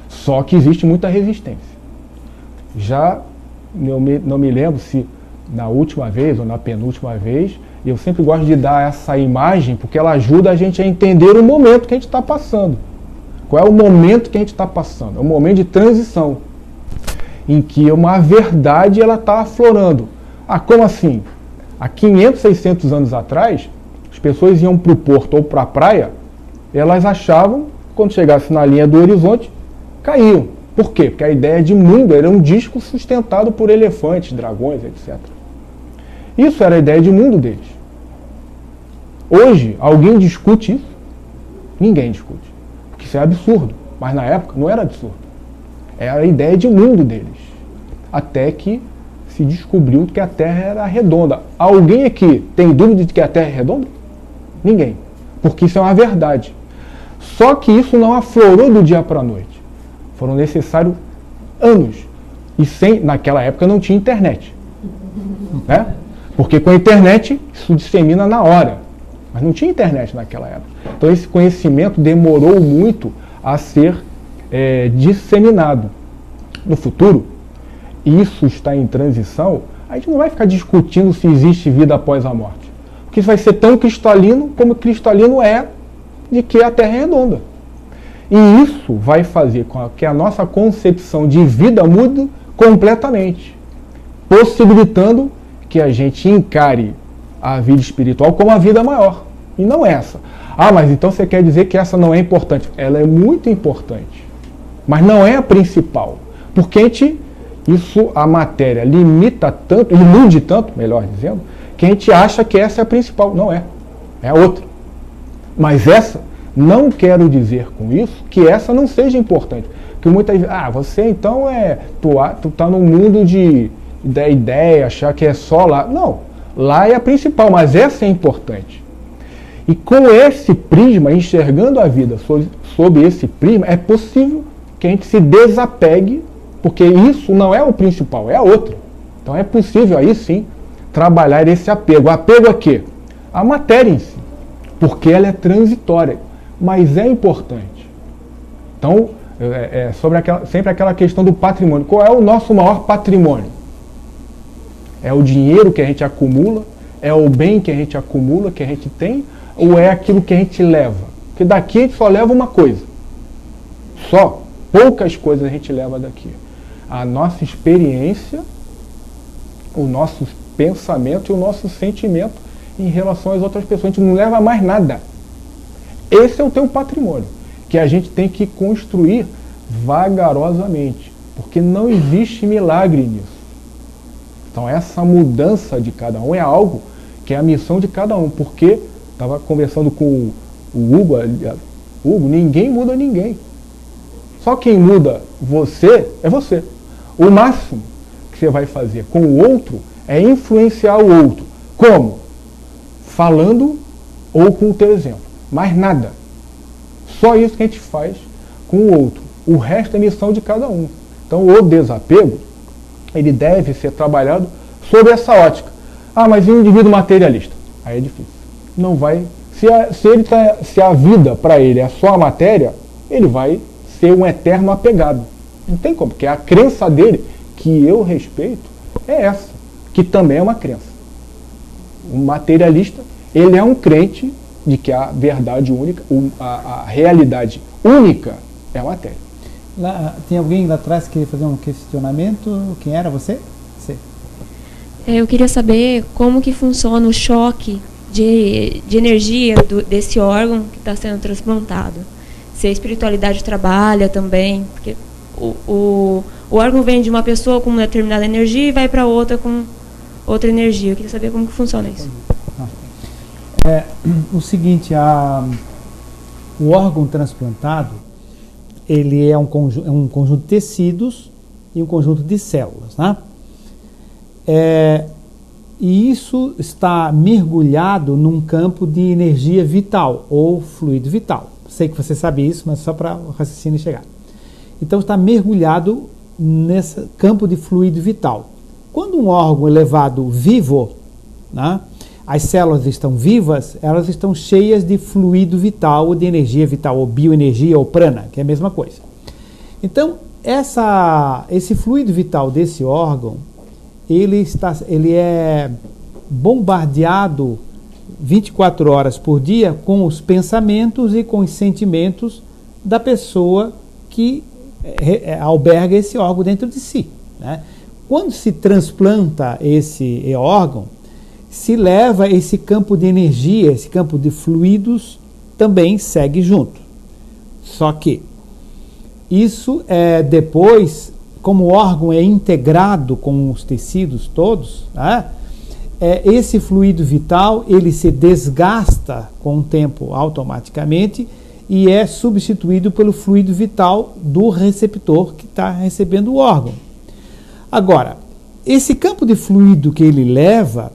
Speaker 2: Só que existe muita resistência. Já não me lembro se na última vez ou na penúltima vez, eu sempre gosto de dar essa imagem porque ela ajuda a gente a entender o momento que a gente está passando. Qual é o momento que a gente está passando? É um momento de transição, em que uma verdade está aflorando. Ah, como assim? Há 500, 600 anos atrás, as pessoas iam para o porto ou para a praia, elas achavam, quando chegasse na linha do horizonte, caíam. Por quê? Porque a ideia de mundo era um disco sustentado por elefantes, dragões, etc. Isso era a ideia de mundo deles. Hoje, alguém discute isso? Ninguém discute. Porque isso é absurdo. Mas na época não era absurdo. Era a ideia de mundo deles. Até que se descobriu que a Terra era redonda. Alguém aqui tem dúvida de que a Terra é redonda? Ninguém. Porque isso é uma verdade. Só que isso não aflorou do dia para a noite. Foram necessários anos. E naquela época não tinha internet. Né? Porque com a internet isso dissemina na hora. Mas não tinha internet naquela época. Então esse conhecimento demorou muito a ser disseminado. No futuro, isso está em transição, a gente não vai ficar discutindo se existe vida após a morte. Porque isso vai ser tão cristalino como cristalino é de que a Terra é redonda. E isso vai fazer com que a nossa concepção de vida mude completamente, possibilitando que a gente encare a vida espiritual como a vida maior, e não essa. Ah, mas então você quer dizer que essa não é importante? Ela é muito importante, mas não é a principal, porque a matéria limita tanto, ilude tanto, melhor dizendo, que a gente acha que essa é a principal. Não é, é a outra. Mas essa, não quero dizer com isso que essa não seja importante. Porque muitas vezes, você então tu tá num mundo da ideia, achar que é só lá. Não, lá é a principal, mas essa é importante. E com esse prisma, enxergando a vida sob esse prisma, é possível que a gente se desapegue, porque isso não é o principal, é a outra. Então é possível aí sim trabalhar esse apego. Apego a quê? A matéria em si, porque ela é transitória, mas é importante. Então, sempre aquela questão do patrimônio. Qual é o nosso maior patrimônio? É o dinheiro que a gente acumula? É o bem que a gente acumula, que a gente tem? Ou é aquilo que a gente leva? Porque daqui a gente só leva uma coisa. Só. Poucas coisas a gente leva daqui. A nossa experiência, o nosso pensamento e o nosso sentimento em relação às outras pessoas. A gente não leva mais nada. Esse é o teu patrimônio, que a gente tem que construir vagarosamente, porque não existe milagre nisso. Então essa mudança de cada um é algo que é a missão de cada um, porque estava conversando com o Hugo, ninguém muda ninguém. Só quem muda você é você. O máximo que você vai fazer com o outro é influenciar o outro. Como? Falando ou com o teu exemplo. Mais nada. Só isso que a gente faz com o outro. O resto é missão de cada um. Então o desapego, ele deve ser trabalhado sob essa ótica. Mas e um indivíduo materialista? Aí é difícil. Não vai. Se a vida para ele é só a matéria, ele vai ser um eterno apegado. Não tem como, porque a crença dele, que eu respeito, é essa, que também é uma crença. O materialista, ele é um crente de que a verdade única, a realidade única é a matéria.
Speaker 1: Tem alguém lá atrás que queria fazer um questionamento? Quem era você? Você.
Speaker 9: Eu queria saber como que funciona o choque de energia desse órgão que está sendo transplantado. Se a espiritualidade trabalha também, porque o órgão vem de uma pessoa com uma determinada energia e vai para outra com outra energia. Eu queria saber como que funciona isso.
Speaker 1: O seguinte, o órgão transplantado, ele é um conjunto de tecidos e um conjunto de células, né? E isso está mergulhado num campo de energia vital ou fluido vital. Sei que você sabe isso, mas só para o raciocínio chegar. Então está mergulhado nesse campo de fluido vital. Quando um órgão é levado vivo, né, as células estão vivas, elas estão cheias de fluido vital, ou de energia vital, ou bioenergia, ou prana, que é a mesma coisa. Então, esse fluido vital desse órgão, ele é bombardeado 24 horas por dia com os pensamentos e com os sentimentos da pessoa que alberga esse órgão dentro de si, né? Quando se transplanta esse órgão, se leva esse campo de energia, esse campo de fluidos também segue junto. Só que isso depois, como o órgão é integrado com os tecidos todos, né, esse fluido vital ele se desgasta com o tempo automaticamente e é substituído pelo fluido vital do receptor que está recebendo o órgão. Agora, esse campo de fluido que ele leva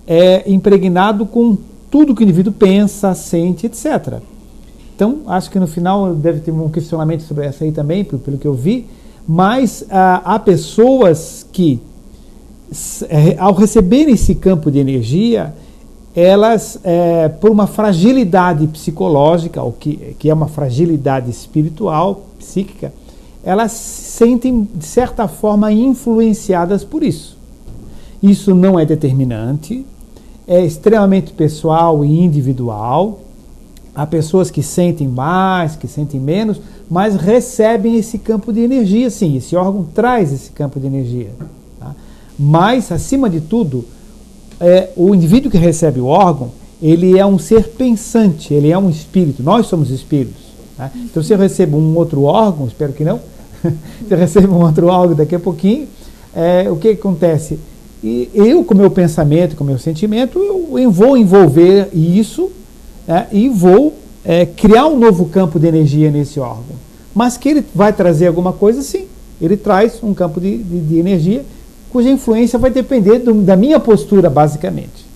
Speaker 1: é impregnado com tudo que o indivíduo pensa, sente, etc. Então, acho que no final deve ter um questionamento sobre essa aí também, pelo que eu vi, mas há pessoas que, ao receberem esse campo de energia, elas, por uma fragilidade psicológica, ou que é uma fragilidade espiritual, psíquica, elas se sentem, de certa forma, influenciadas por isso. Isso não é determinante, é extremamente pessoal e individual. Há pessoas que sentem mais, que sentem menos, mas recebem esse campo de energia, sim. Esse órgão traz esse campo de energia. Tá? Mas, acima de tudo, o indivíduo que recebe o órgão, ele é um ser pensante, ele é um espírito. Nós somos espíritos. Tá? Então, se eu recebo um outro órgão, espero que não, se eu recebo um outro órgão daqui a pouquinho, o que acontece? E eu, com o meu pensamento, com o meu sentimento, eu vou envolver isso e vou criar um novo campo de energia nesse órgão. Mas que ele vai trazer alguma coisa, sim. Ele traz um campo de energia cuja influência vai depender da minha postura, basicamente.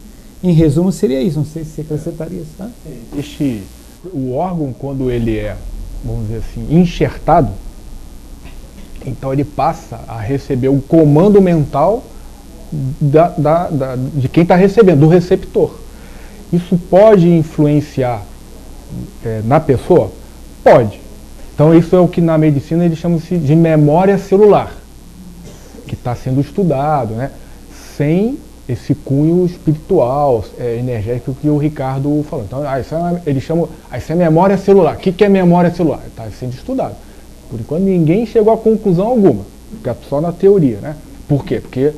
Speaker 1: Em resumo, seria isso. Não sei se você acrescentaria isso. Tá?
Speaker 2: O órgão, quando ele é, vamos dizer assim, enxertado, então ele passa a receber o comando mental de quem está recebendo, do receptor. Isso pode influenciar na pessoa? Pode. Então isso é o que na medicina eles chamam de memória celular, que está sendo estudado, né? Sem esse cunho espiritual, energético que o Ricardo falou. Então eles chamam, isso é memória celular. O que é memória celular? Está sendo estudado. Por enquanto ninguém chegou a conclusão alguma, fica só na teoria, né? Por quê? Porque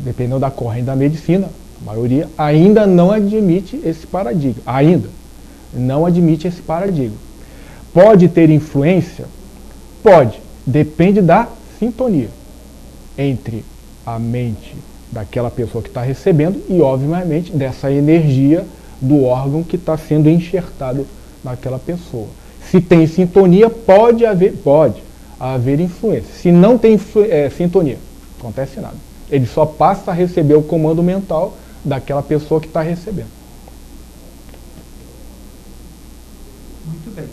Speaker 2: dependendo da corrente da medicina, a maioria ainda não admite esse paradigma. Ainda não admite esse paradigma. Pode ter influência? Pode. Depende da sintonia entre a mente daquela pessoa que está recebendo e, obviamente, dessa energia do órgão que está sendo enxertado naquela pessoa. Se tem sintonia, pode haver influência. Se não tem sintonia, não acontece nada. Ele só passa a receber o comando mental daquela pessoa que está recebendo.
Speaker 1: Muito bem.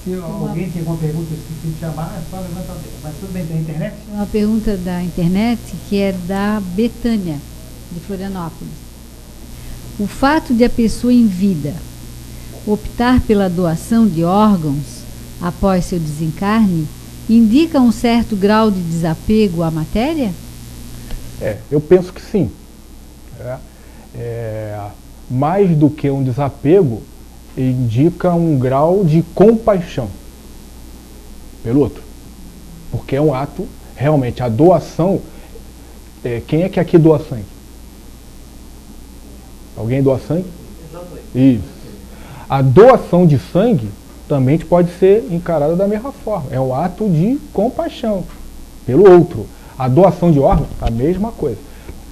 Speaker 1: Se alguém tem alguma pergunta, eu esqueci de chamar, é só levantar o dedo. Mas tudo bem, da internet?
Speaker 3: Uma pergunta da internet que é da Betânia, de Florianópolis. O fato de a pessoa em vida optar pela doação de órgãos após seu desencarne indica um certo grau de desapego à matéria?
Speaker 2: Eu penso que sim. Mais do que um desapego, indica um grau de compaixão pelo outro. Porque é um ato, realmente, a doação... quem é que aqui doa sangue? Alguém doa sangue? Isso. A doação de sangue também pode ser encarada da mesma forma. É um ato de compaixão pelo outro. A doação de órgãos, a mesma coisa.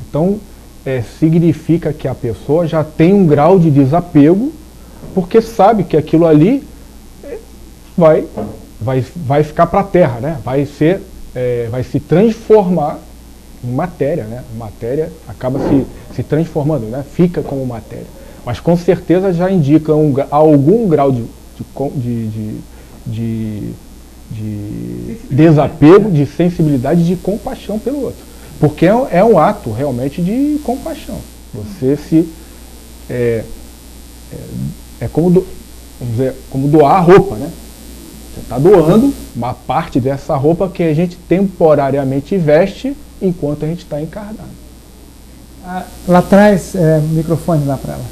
Speaker 2: Então, significa que a pessoa já tem um grau de desapego, porque sabe que aquilo ali vai ficar para a terra, né? Vai se transformar em matéria, né? Matéria acaba se transformando, né? Fica como matéria. Mas com certeza já indica algum grau de desapego, de sensibilidade, de compaixão pelo outro. Porque é um ato realmente de compaixão. Você se... É como, vamos dizer, como doar a roupa, né? Você está doando uma parte dessa roupa que a gente temporariamente veste enquanto a gente está encarnado.
Speaker 1: Lá atrás, microfone lá para ela.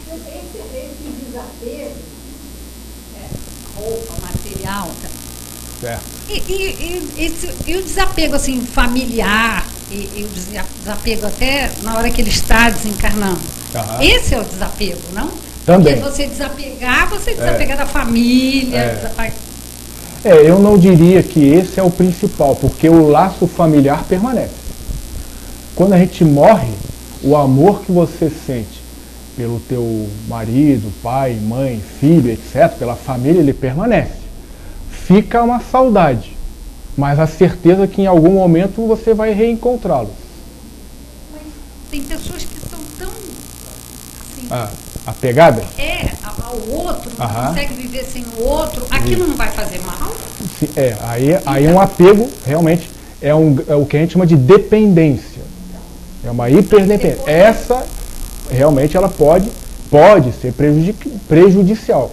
Speaker 3: Esse desapego, roupa, material, e o desapego assim, familiar, e o desapego até na hora que ele está desencarnando. Esse é o desapego, não?
Speaker 2: Também.
Speaker 3: Porque você desapegar da família.
Speaker 2: Eu não diria que esse é o principal, porque o laço familiar permanece. Quando a gente morre, o amor que você sente pelo teu marido, pai, mãe, filho, etc., pela família, ele permanece. Fica uma saudade, mas a certeza que em algum momento você vai reencontrá-los.
Speaker 3: Mas tem pessoas que são tão assim,
Speaker 2: apegadas?
Speaker 3: Ao outro, não consegue viver sem o outro, aquilo não vai fazer mal?
Speaker 2: Sim, aí um apego realmente é o que a gente chama de dependência. É uma hiperdependência. Essa realmente ela pode ser prejudicial.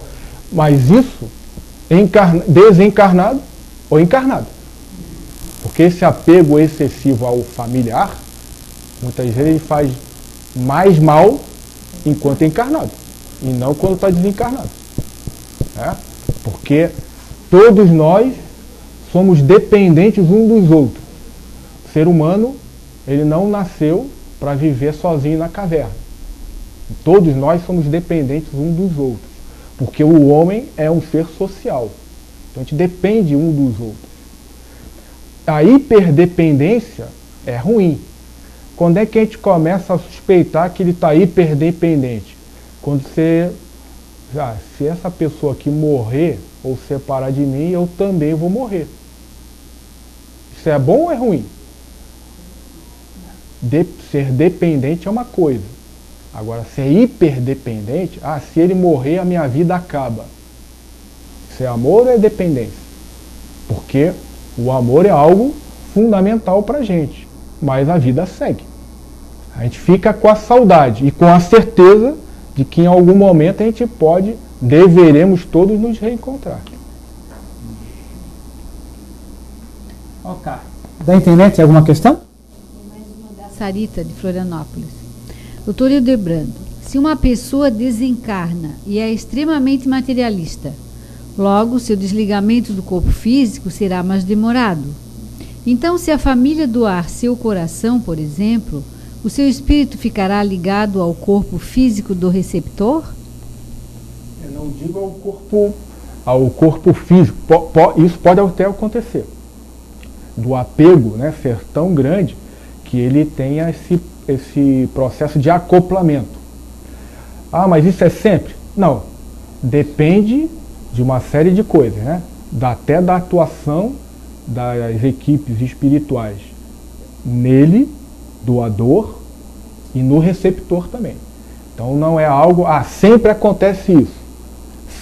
Speaker 2: Mas isso desencarnado ou encarnado. Porque esse apego excessivo ao familiar, muitas vezes ele faz mais mal enquanto encarnado, e não quando está desencarnado. Porque todos nós somos dependentes uns dos outros. O ser humano, ele não nasceu para viver sozinho na caverna. Todos nós somos dependentes uns dos outros. Porque o homem é um ser social. Então a gente depende um dos outros. A hiperdependência é ruim. Quando é que a gente começa a suspeitar que ele está hiperdependente? Quando se essa pessoa aqui morrer ou separar de mim, eu também vou morrer. Isso é bom ou é ruim? Ser dependente é uma coisa. Agora, ser hiperdependente, se ele morrer, a minha vida acaba. Isso é amor ou é dependência? Porque o amor é algo fundamental para a gente, mas a vida segue. A gente fica com a saudade e com a certeza de que em algum momento a gente deveremos todos nos reencontrar.
Speaker 1: Ok. Da internet, alguma questão?
Speaker 3: Mais uma da Sarita, de Florianópolis. Doutor Hildebrando, se uma pessoa desencarna e é extremamente materialista, logo seu desligamento do corpo físico será mais demorado. Então, se a família doar seu coração, por exemplo, o seu espírito ficará ligado ao corpo físico do receptor?
Speaker 2: Eu não digo ao corpo físico. Isso pode até acontecer. Do apego, né, ser tão grande que ele tenha esse processo de acoplamento. Mas isso é sempre? Não. Depende de uma série de coisas, né? Até da atuação das equipes espirituais nele, doador, e no receptor também. Então não é algo... sempre acontece isso.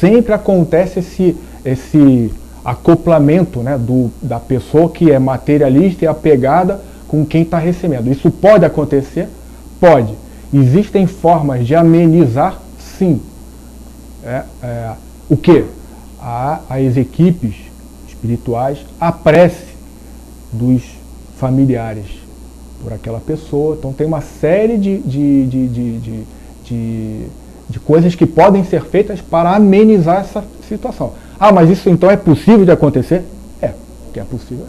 Speaker 2: Sempre acontece esse acoplamento, né, da pessoa que é materialista e apegada com quem está recebendo. Isso pode acontecer? Pode. Existem formas de amenizar? Sim. O quê? As equipes espirituais, a prece dos familiares por aquela pessoa. Então tem uma série de coisas que podem ser feitas para amenizar essa situação. Mas isso então é possível de acontecer? Que é possível.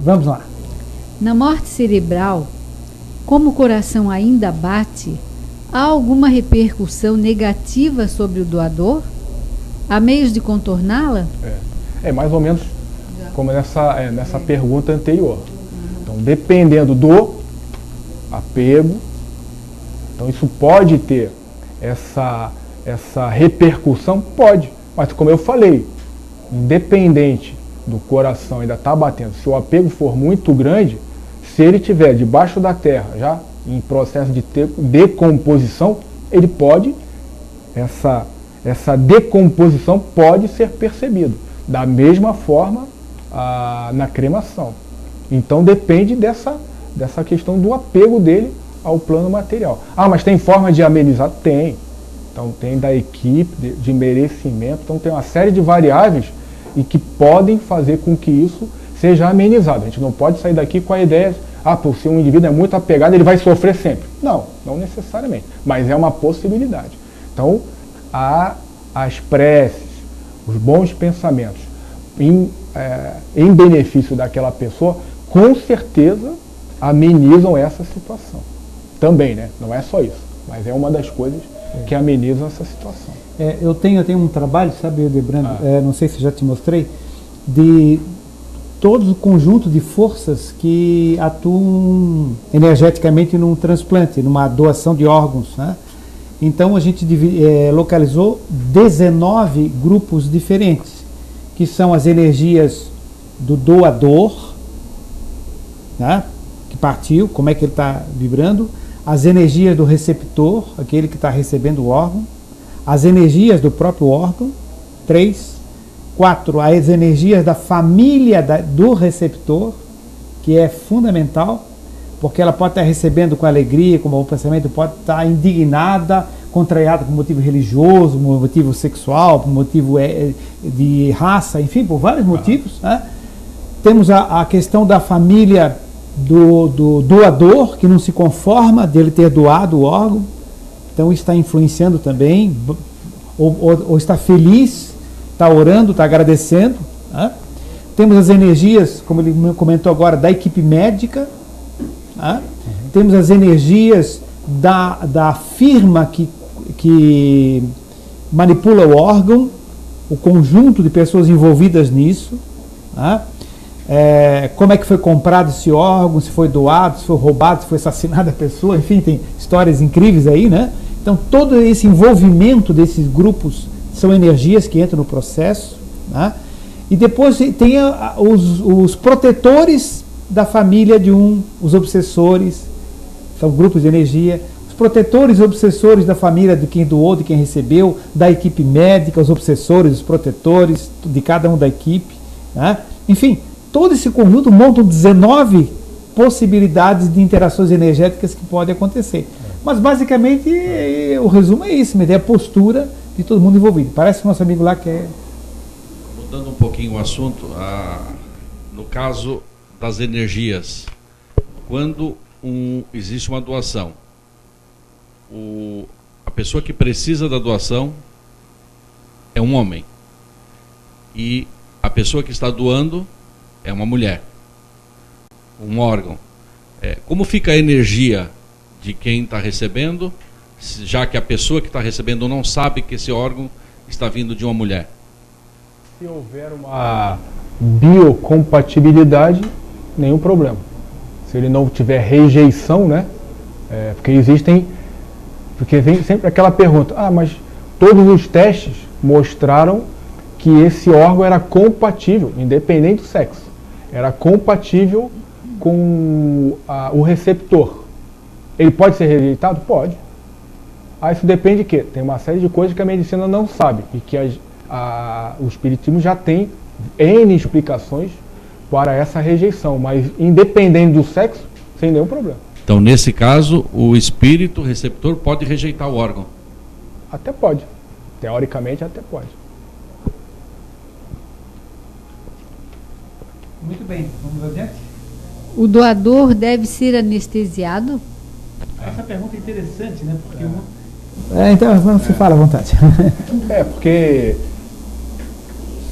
Speaker 1: Vamos lá.
Speaker 3: Na morte cerebral, como o coração ainda bate, há alguma repercussão negativa sobre o doador? Há meios de contorná-la?
Speaker 2: É mais ou menos como nessa pergunta anterior. Então, dependendo do apego, então isso pode ter essa repercussão? Pode. Mas como eu falei, independente do coração ainda está batendo, se o apego for muito grande, se ele estiver debaixo da terra, já em processo de decomposição, ele pode essa decomposição pode ser percebida. Da mesma forma na cremação. Então depende dessa questão do apego dele ao plano material. Ah, mas tem forma de amenizar? Tem. Então tem da equipe, de merecimento, então tem uma série de variáveis e que podem fazer com que isso seja amenizado. A gente não pode sair daqui com a ideia, se um indivíduo é muito apegado, ele vai sofrer sempre. Não necessariamente, mas é uma possibilidade. Então, as preces, os bons pensamentos em benefício daquela pessoa, com certeza amenizam essa situação. Também, né? Não é só isso, mas é uma das coisas que amenizam essa situação.
Speaker 1: Eu tenho um trabalho, sabe, Debrando, não sei se já te mostrei, de todo o conjunto de forças que atuam energeticamente num transplante, numa doação de órgãos, né? Então a gente localizou 19 grupos diferentes, que são as energias do doador, né? Que partiu, como é que ele está vibrando, as energias do receptor, aquele que está recebendo o órgão, as energias do próprio órgão, 3, 4, as energias da família do receptor, que é fundamental, porque ela pode estar recebendo com alegria, com bom pensamento, pode estar indignada, contrariada por motivo religioso, por motivo sexual, por motivo de raça, enfim, por vários motivos, né? Temos a questão da família do doador, que não se conforma dele ter doado o órgão, então está influenciando também, ou está feliz, está orando, está agradecendo, né? Temos as energias, como ele comentou agora, da equipe médica, né? Temos as energias da firma que manipula o órgão, o conjunto de pessoas envolvidas nisso, né? Como é que foi comprado esse órgão, se foi doado, se foi roubado, se foi assassinada a pessoa, enfim, tem histórias incríveis aí, né? Então todo esse envolvimento desses grupos são energias que entram no processo, né? E depois tem os protetores da família de os obsessores, são grupos de energia, os protetores e obsessores da família de quem doou, de quem recebeu, da equipe médica, os obsessores, os protetores de cada um da equipe, né? Enfim, todo esse conjunto monta 19 possibilidades de interações energéticas que podem acontecer. Mas basicamente o resumo é isso, é a postura de todo mundo envolvido. Parece que o nosso amigo lá quer...
Speaker 5: Mudando um pouquinho o assunto, no caso das energias, quando existe uma doação, a pessoa que precisa da doação é um homem e a pessoa que está doando é uma mulher, um órgão. Como fica a energia de quem está recebendo, já que a pessoa que está recebendo não sabe que esse órgão está vindo de uma mulher?
Speaker 2: Se houver uma biocompatibilidade, nenhum problema. Se ele não tiver rejeição, né? Porque vem sempre aquela pergunta, mas todos os testes mostraram que esse órgão era compatível, independente do sexo, era compatível com o receptor. Ele pode ser rejeitado? Pode. Isso depende de quê? Tem uma série de coisas que a medicina não sabe e que o espiritismo já tem N explicações para essa rejeição, mas independente do sexo, sem nenhum problema.
Speaker 5: Então, nesse caso, o espírito receptor pode rejeitar o órgão?
Speaker 2: Até pode. Teoricamente, até pode.
Speaker 1: Muito bem, vamos adiante?
Speaker 3: O doador deve ser anestesiado?
Speaker 1: Essa pergunta é interessante, né? Porque então, você fala à vontade.
Speaker 2: Porque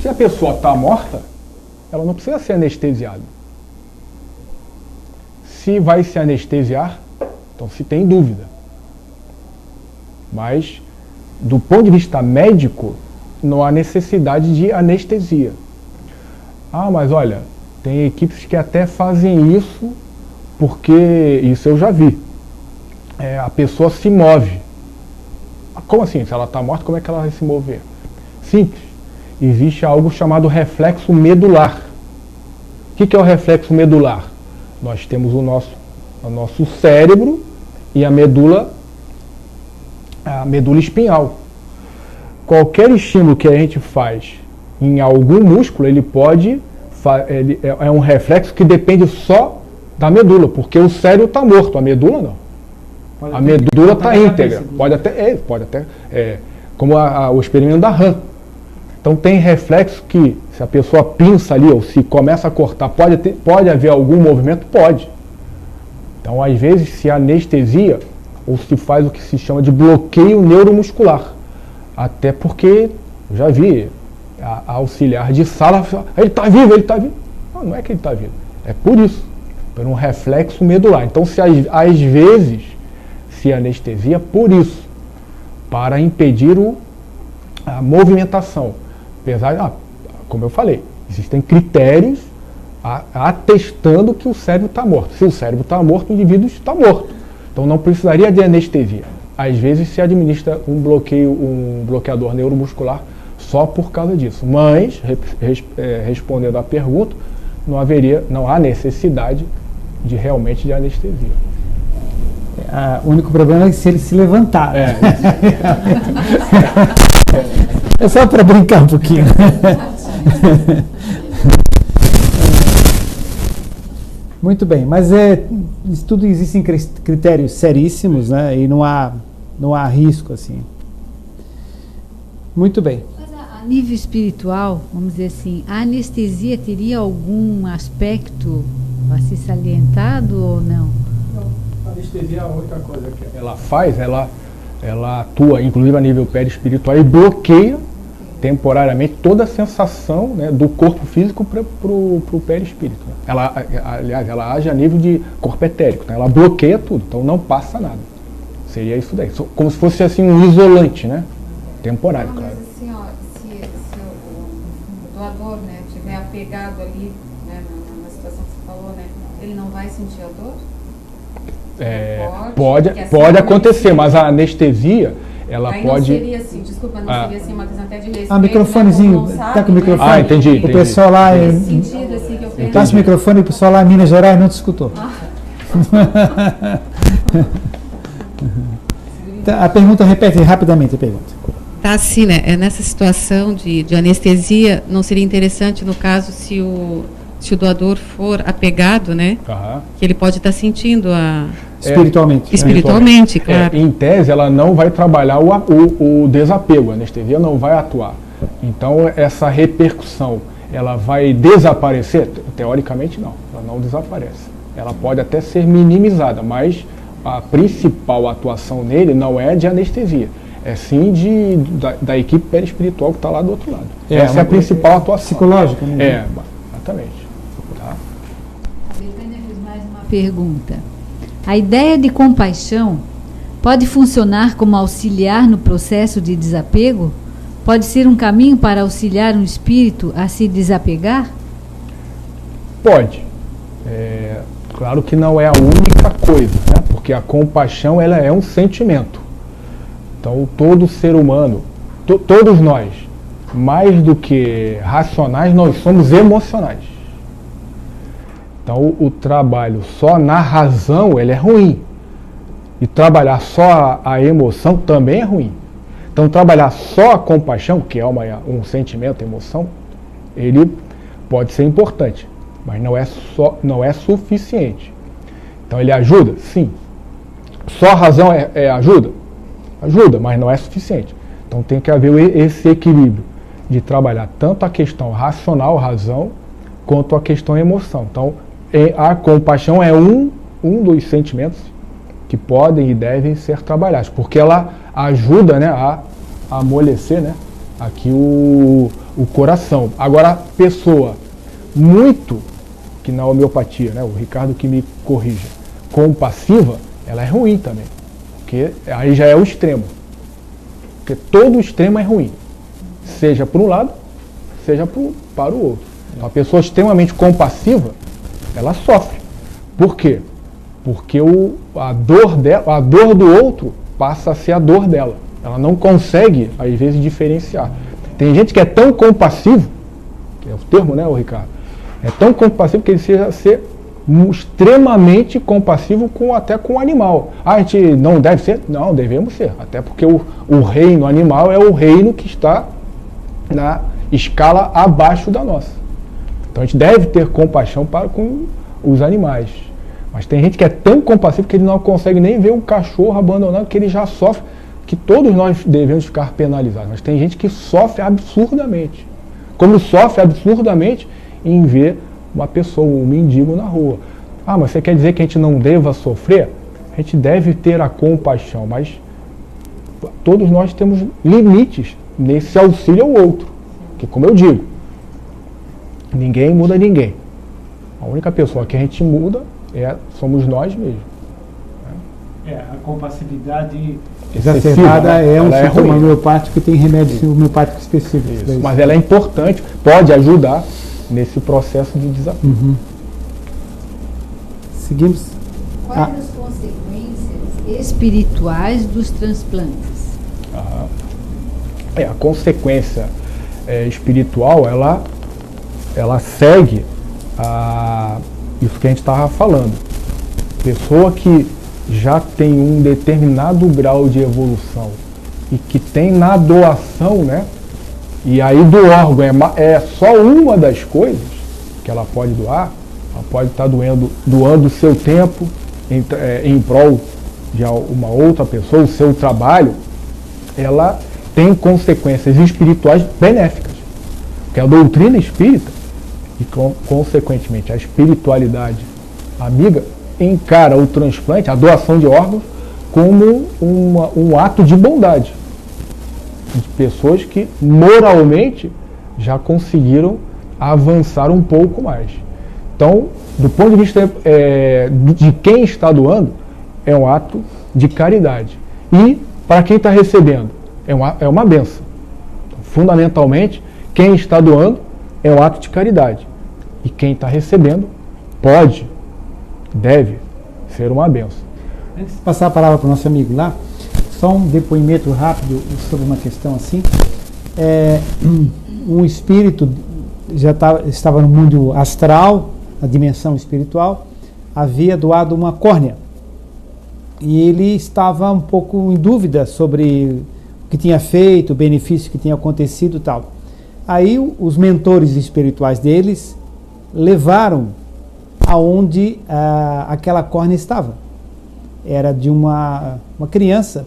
Speaker 2: se a pessoa está morta, ela não precisa ser anestesiada. Se vai se anestesiar, então se tem dúvida. Mas, do ponto de vista médico, não há necessidade de anestesia. Mas olha, tem equipes que até fazem isso, porque isso eu já vi. A pessoa se move. Como assim? Se ela está morta, como é que ela vai se mover? Simples. Existe algo chamado reflexo medular. O que é o reflexo medular? Nós temos o nosso cérebro e a medula espinhal. qualquer estímulo que a gente faz em algum músculo, ele pode, é um reflexo que depende só da medula, porque o cérebro está morto, a medula não. A medula está íntegra, pode até, como o experimento da rã. Então tem reflexo que, se a pessoa pinça ali, ou se começa a cortar, pode haver algum movimento? Pode. Então, às vezes, se anestesia, ou se faz o que se chama de bloqueio neuromuscular. Até porque, eu já vi, a auxiliar de sala, ele está vivo, ele está vivo. Não é que ele está vivo, é por isso, por um reflexo medular. Então, às vezes, se anestesia por isso, para impedir a movimentação. Apesar, como eu falei, existem critérios atestando que o cérebro está morto. Se o cérebro está morto, o indivíduo está morto. Então não precisaria de anestesia. Às vezes se administra um bloqueador neuromuscular só por causa disso. Mas, respondendo à pergunta, não há necessidade realmente de anestesia.
Speaker 1: O único problema é se ele se levantar. É só para brincar um pouquinho. Muito bem, mas isso tudo existem critérios seríssimos, né? E não há risco assim. Muito bem.
Speaker 3: Mas a nível espiritual, vamos dizer assim, a anestesia teria algum aspecto a ser salientado ou não?
Speaker 2: A anestesia é a única coisa que ela faz, ela atua, inclusive a nível perispiritual, e bloqueia temporariamente toda a sensação, né, do corpo físico para o perispírito. Aliás, ela age a nível de corpo etérico, né? Ela bloqueia tudo, então não passa nada. Seria isso daí, como se fosse assim um isolante, né? Temporário, claro.
Speaker 10: Mas assim, se o doador, né, estiver apegado ali, né, na situação que você falou, né, ele não vai sentir a dor?
Speaker 2: Pode acontecer, mas a anestesia, ela
Speaker 10: aí
Speaker 2: pode...
Speaker 10: Não seria assim, desculpa, não seria assim uma questão até de respeito.
Speaker 1: Microfonezinho,
Speaker 10: né,
Speaker 1: tá com o microfone?
Speaker 2: Entendi.
Speaker 1: O pessoal lá...
Speaker 10: sentido, assim, que eu penso.
Speaker 1: Passa o microfone, o pessoal lá em Minas Gerais não te escutou. A pergunta, repete rapidamente a pergunta.
Speaker 10: Tá assim, né? Nessa situação de anestesia, não seria interessante, no caso, se o doador for apegado, né? Que ele pode estar sentindo
Speaker 1: espiritualmente.
Speaker 10: Espiritualmente, claro.
Speaker 2: Em tese, ela não vai trabalhar o desapego, a anestesia não vai atuar. Então, essa repercussão, ela vai desaparecer? Teoricamente, não. Ela não desaparece. Ela pode até ser minimizada, mas a principal atuação nele não é de anestesia. É sim da equipe perispiritual que está lá do outro lado. Essa é a principal atuação.
Speaker 1: Psicológica, né?
Speaker 2: Exatamente. Tá.
Speaker 3: A Betânia fez mais uma pergunta. A ideia de compaixão pode funcionar como auxiliar no processo de desapego? Pode ser um caminho para auxiliar um espírito a se desapegar?
Speaker 2: Pode. Claro que não é a única coisa, né? Porque a compaixão, ela é um sentimento. Então, todo ser humano, todos nós, mais do que racionais, nós somos emocionais. Então, o trabalho só na razão, ele é ruim. E trabalhar só a emoção também é ruim. Então, trabalhar só a compaixão, que é um sentimento, emoção, ele pode ser importante, mas não é suficiente. Então, ele ajuda? Sim. Só a razão ajuda? Ajuda, mas não é suficiente. Então, tem que haver esse equilíbrio de trabalhar tanto a questão racional, razão, quanto a questão emoção. Então, a compaixão é um dos sentimentos que podem e devem ser trabalhados, porque ela ajuda, né, a amolecer, né, aqui o coração. Agora, a pessoa muito, que na homeopatia, né, o Ricardo que me corrija, compassiva, ela é ruim também, porque aí já é o extremo. Porque todo extremo é ruim, seja por um lado, seja para o outro. Então, a pessoa extremamente compassiva, ela sofre. Por quê? Porque a dor do outro passa a ser a dor dela. Ela não consegue, às vezes, diferenciar. Tem gente que é tão compassivo, que é o termo, né, Ricardo? É tão compassivo que ele chega a ser extremamente compassivo até com o animal. A gente não deve ser? Não, devemos ser. Até porque o reino animal é o reino que está na escala abaixo da nossa. Então a gente deve ter compaixão com os animais. Mas tem gente que é tão compassivo que ele não consegue nem ver um cachorro abandonado, que ele já sofre, que todos nós devemos ficar penalizados. Mas tem gente que sofre absurdamente. Como sofre absurdamente em ver uma pessoa, um mendigo na rua. Ah, mas você quer dizer que a gente não deva sofrer? A gente deve ter a compaixão, mas todos nós temos limites nesse auxílio ao outro. Que, como eu digo, ninguém muda ninguém. A única pessoa que a gente muda somos nós mesmos.
Speaker 1: A compassividade exacerbada é um sintoma homeopático e tem remédio homeopático específico.
Speaker 2: Isso, mas ela é importante, pode ajudar nesse processo de desapego.
Speaker 1: Seguimos.
Speaker 3: Quais as consequências espirituais dos transplantes?
Speaker 2: A consequência espiritual, ela segue isso que a gente estava falando. Pessoa que já tem um determinado grau de evolução e que tem na doação, né? E aí do órgão é só uma das coisas que ela pode doar. Ela pode estar doando o seu tempo em prol de uma outra pessoa, o seu trabalho. Ela tem consequências espirituais benéficas. Porque a doutrina espírita, e consequentemente a espiritualidade amiga, encara o transplante, a doação de órgãos, como um ato de bondade. De pessoas que moralmente já conseguiram avançar um pouco mais. Então, do ponto de vista de quem está doando, é um ato de caridade. E, para quem está recebendo, é uma bênção. Então, fundamentalmente, quem está doando é um ato de caridade. E quem está recebendo deve ser uma bênção.
Speaker 1: Antes de passar a palavra para o nosso amigo lá, só um depoimento rápido sobre uma questão assim. Um espírito estava no mundo astral, na dimensão espiritual, havia doado uma córnea. E ele estava um pouco em dúvida sobre o que tinha feito, o benefício que tinha acontecido e tal. Aí os mentores espirituais deles levaram aonde aquela córnea estava. Era de uma criança,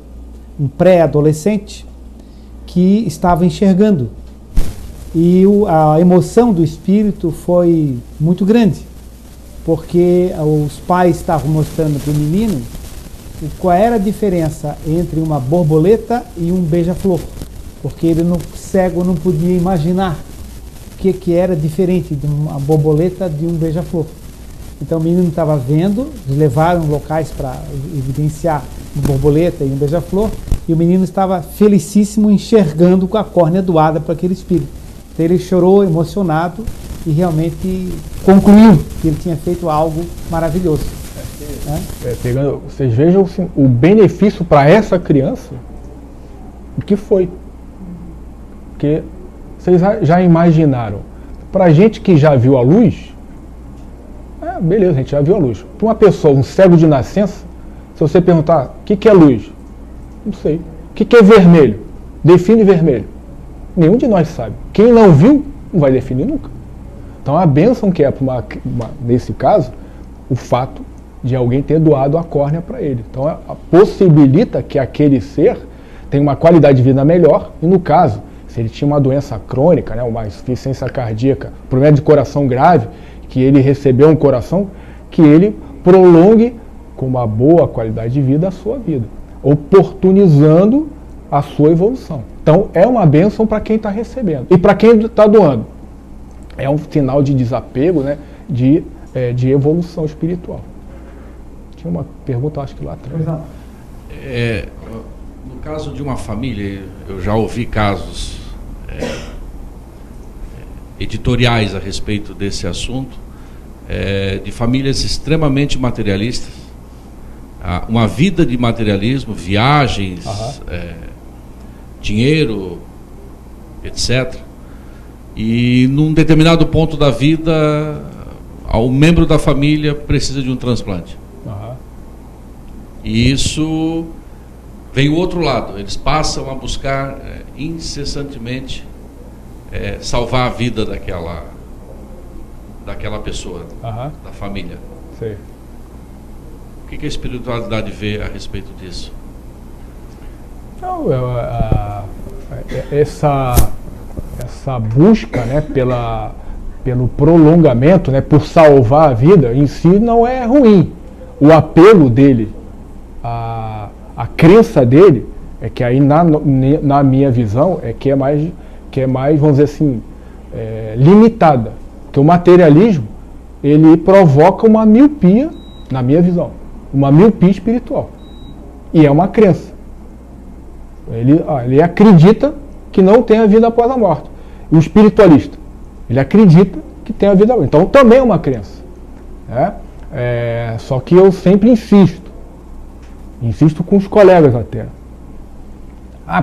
Speaker 1: um pré-adolescente, que estava enxergando. E a emoção do espírito foi muito grande, porque os pais estavam mostrando para o menino qual era a diferença entre uma borboleta e um beija-flor, porque ele cego não podia imaginar o que era diferente de uma borboleta de um beija-flor. Então o menino estava vendo, eles levaram locais para evidenciar uma borboleta e um beija-flor, e o menino estava felicíssimo enxergando com a córnea doada para aquele espírito. Então ele chorou emocionado e realmente concluiu que ele tinha feito algo maravilhoso.
Speaker 2: Vocês vejam assim, o benefício para essa criança, o que foi. Porque vocês já imaginaram, para a gente que já viu a luz, beleza, a gente já viu a luz. Para uma pessoa, um cego de nascença, se você perguntar o que é luz, não sei. O que é vermelho? Define vermelho. Nenhum de nós sabe. Quem não viu, não vai definir nunca. Então a bênção que é, nesse caso, o fato de alguém ter doado a córnea para ele. Então possibilita que aquele ser tenha uma qualidade de vida melhor, e no caso, se ele tinha uma doença crônica, né, uma insuficiência cardíaca, problema de coração grave, que ele recebeu um coração, que ele prolongue com uma boa qualidade de vida a sua vida, oportunizando a sua evolução. Então é uma bênção para quem está recebendo. E para quem está doando, é um sinal de desapego, né, de evolução espiritual. Tinha uma pergunta, acho que lá atrás.
Speaker 5: No caso de uma família, eu já ouvi casos editoriais a respeito desse assunto, de famílias extremamente materialistas, uma vida de materialismo, viagens, dinheiro, etc. E num determinado ponto da vida, um membro da família precisa de um transplante. E isso vem o outro lado, eles passam a buscar incessantemente salvar a vida daquela pessoa, da família.
Speaker 2: Sei.
Speaker 5: O que a espiritualidade vê a respeito disso?
Speaker 2: Não, essa busca, né, pelo prolongamento, né, por salvar a vida em si não é ruim. O apelo dele, a crença dele, é que aí na minha visão que é mais, vamos dizer assim, limitada. Porque o materialismo, ele provoca uma miopia, na minha visão, uma miopia espiritual. E é uma crença. Ele acredita que não tem a vida após a morte. O espiritualista, ele acredita que tem a vida após a morte. Então também é uma crença. Né? Só que eu sempre insisto com os colegas até.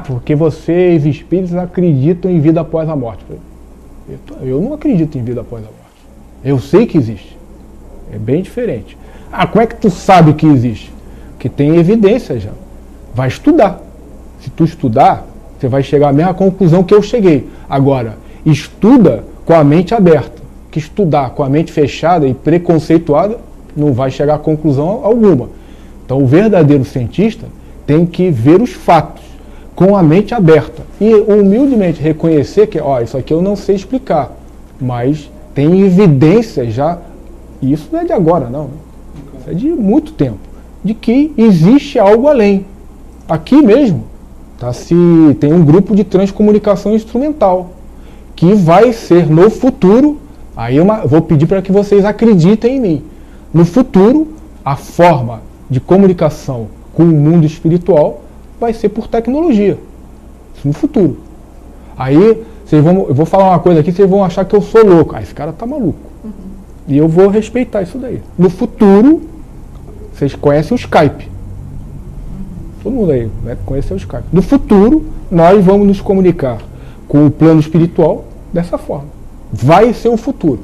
Speaker 2: Porque vocês espíritos acreditam em vida após a morte. Eu não acredito em vida após a morte. Eu sei que existe. É bem diferente. Como é que tu sabe que existe? Que tem evidência já. Vai estudar. Se tu estudar, você vai chegar à mesma conclusão que eu cheguei. Agora, estuda com a mente aberta. Que estudar com a mente fechada e preconceituada não vai chegar a conclusão alguma. Então o verdadeiro cientista tem que ver os fatos com a mente aberta e humildemente reconhecer que isso aqui eu não sei explicar, mas tem evidências já, e isso não é de agora não, isso é de muito tempo, de que existe algo além. Aqui mesmo tem um grupo de transcomunicação instrumental que vai ser no futuro, aí vou pedir para que vocês acreditem em mim, no futuro a forma de comunicação com o mundo espiritual vai ser por tecnologia. Isso no futuro. Aí eu vou falar uma coisa aqui, vocês vão achar que eu sou louco. Esse cara tá maluco. E eu vou respeitar isso daí. No futuro, vocês conhecem o Skype. Todo mundo aí, né, conhece o Skype. No futuro, nós vamos nos comunicar com o plano espiritual dessa forma. Vai ser o futuro.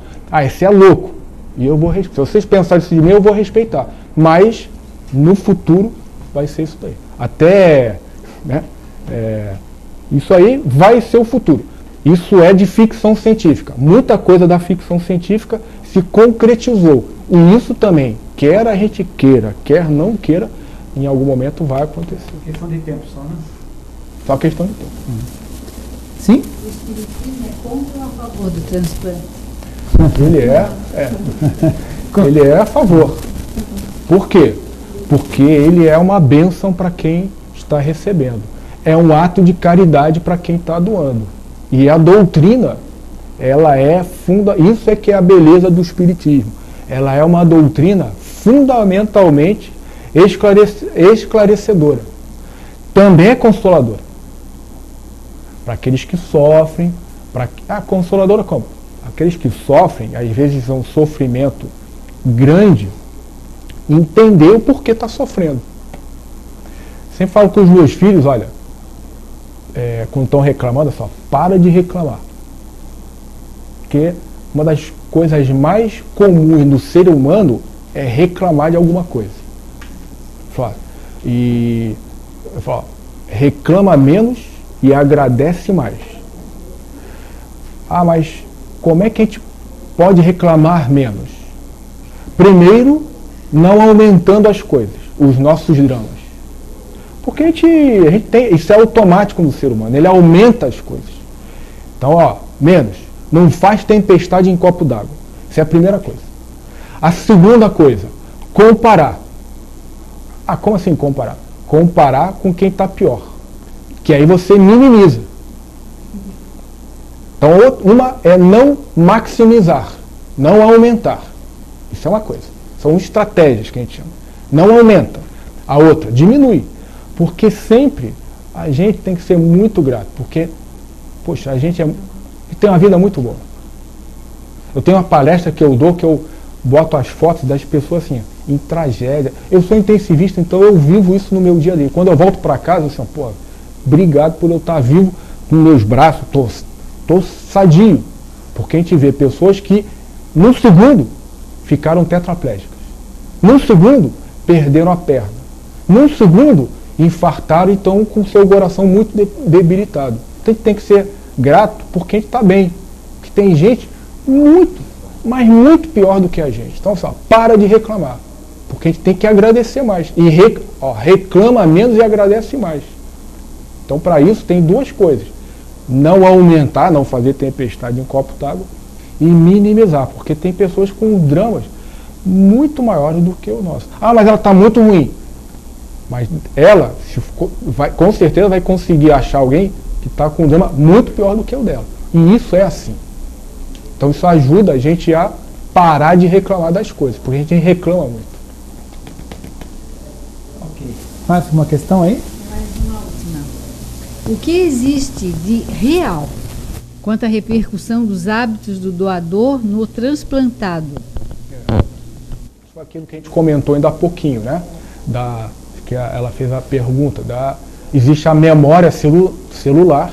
Speaker 2: Esse é louco. E eu vou respeitar. Se vocês pensarem isso de mim, eu vou respeitar. Mas no futuro vai ser isso daí. Até, né, isso aí vai ser o futuro. Isso é de ficção científica. Muita coisa da ficção científica se concretizou. E isso também, quer a gente queira, quer não queira, em algum momento vai acontecer.
Speaker 8: Questão de tempo só, né?
Speaker 2: Só questão de tempo.
Speaker 1: Sim?
Speaker 3: O espiritismo é contra ou a favor do transplante?
Speaker 2: Ele é a favor. Por quê? Porque ele é uma bênção para quem está recebendo. É um ato de caridade para quem está doando. E a doutrina, ela isso é que é a beleza do espiritismo. Ela é uma doutrina fundamentalmente esclarecedora. Também é consoladora. Para aqueles que sofrem, consoladora como? Aqueles que sofrem, às vezes é um sofrimento grande, entender o porquê está sofrendo. Sempre falo com os meus filhos, olha, quando estão reclamando, só para de reclamar. Porque uma das coisas mais comuns do ser humano é reclamar de alguma coisa. E eu falo, reclama menos e agradece mais. Mas como é que a gente pode reclamar menos? Primeiro, não aumentando as coisas, os nossos dramas. Porque a gente tem, isso é automático no ser humano, ele aumenta as coisas. Então, menos. Não faz tempestade em copo d'água. Isso é a primeira coisa. A segunda coisa, comparar. Como assim comparar? Comparar com quem está pior. Que aí você minimiza. Então, uma é não maximizar, não aumentar. Isso é uma coisa. São estratégias que a gente chama. Não aumenta. A outra, diminui. Porque sempre a gente tem que ser muito grato. Porque, poxa, a gente tem uma vida muito boa. Eu tenho uma palestra que eu dou, que eu boto as fotos das pessoas assim, em tragédia. Eu sou intensivista, então eu vivo isso no meu dia a dia. Quando eu volto para casa, eu assim, obrigado por eu estar vivo com meus braços, tô sadio. Porque a gente vê pessoas que, num segundo, ficaram tetraplégicas. Num segundo, perderam a perna. Num segundo, infartaram e estão com seu coração muito debilitado. Então a gente tem que ser grato porque a gente está bem. Porque tem gente muito, mas muito pior do que a gente. Então, só para de reclamar. Porque a gente tem que agradecer mais. E reclama menos e agradece mais. Então, para isso, tem duas coisas. Não aumentar, não fazer tempestade em copo d'água e minimizar. Porque tem pessoas com dramas muito maiores do que o nosso. Ah, mas ela está muito ruim. Mas ela, com certeza, vai conseguir achar alguém que está com um drama muito pior do que o dela. E isso é assim. Então isso ajuda a gente a parar de reclamar das coisas, porque a gente reclama muito.
Speaker 1: Ok. Mais uma questão aí?
Speaker 3: Mais uma última. O que existe de real quanto à repercussão dos hábitos do doador no transplantado?
Speaker 2: Isso é aquilo que a gente comentou ainda há pouquinho, né? Que ela fez a pergunta, existe a memória celular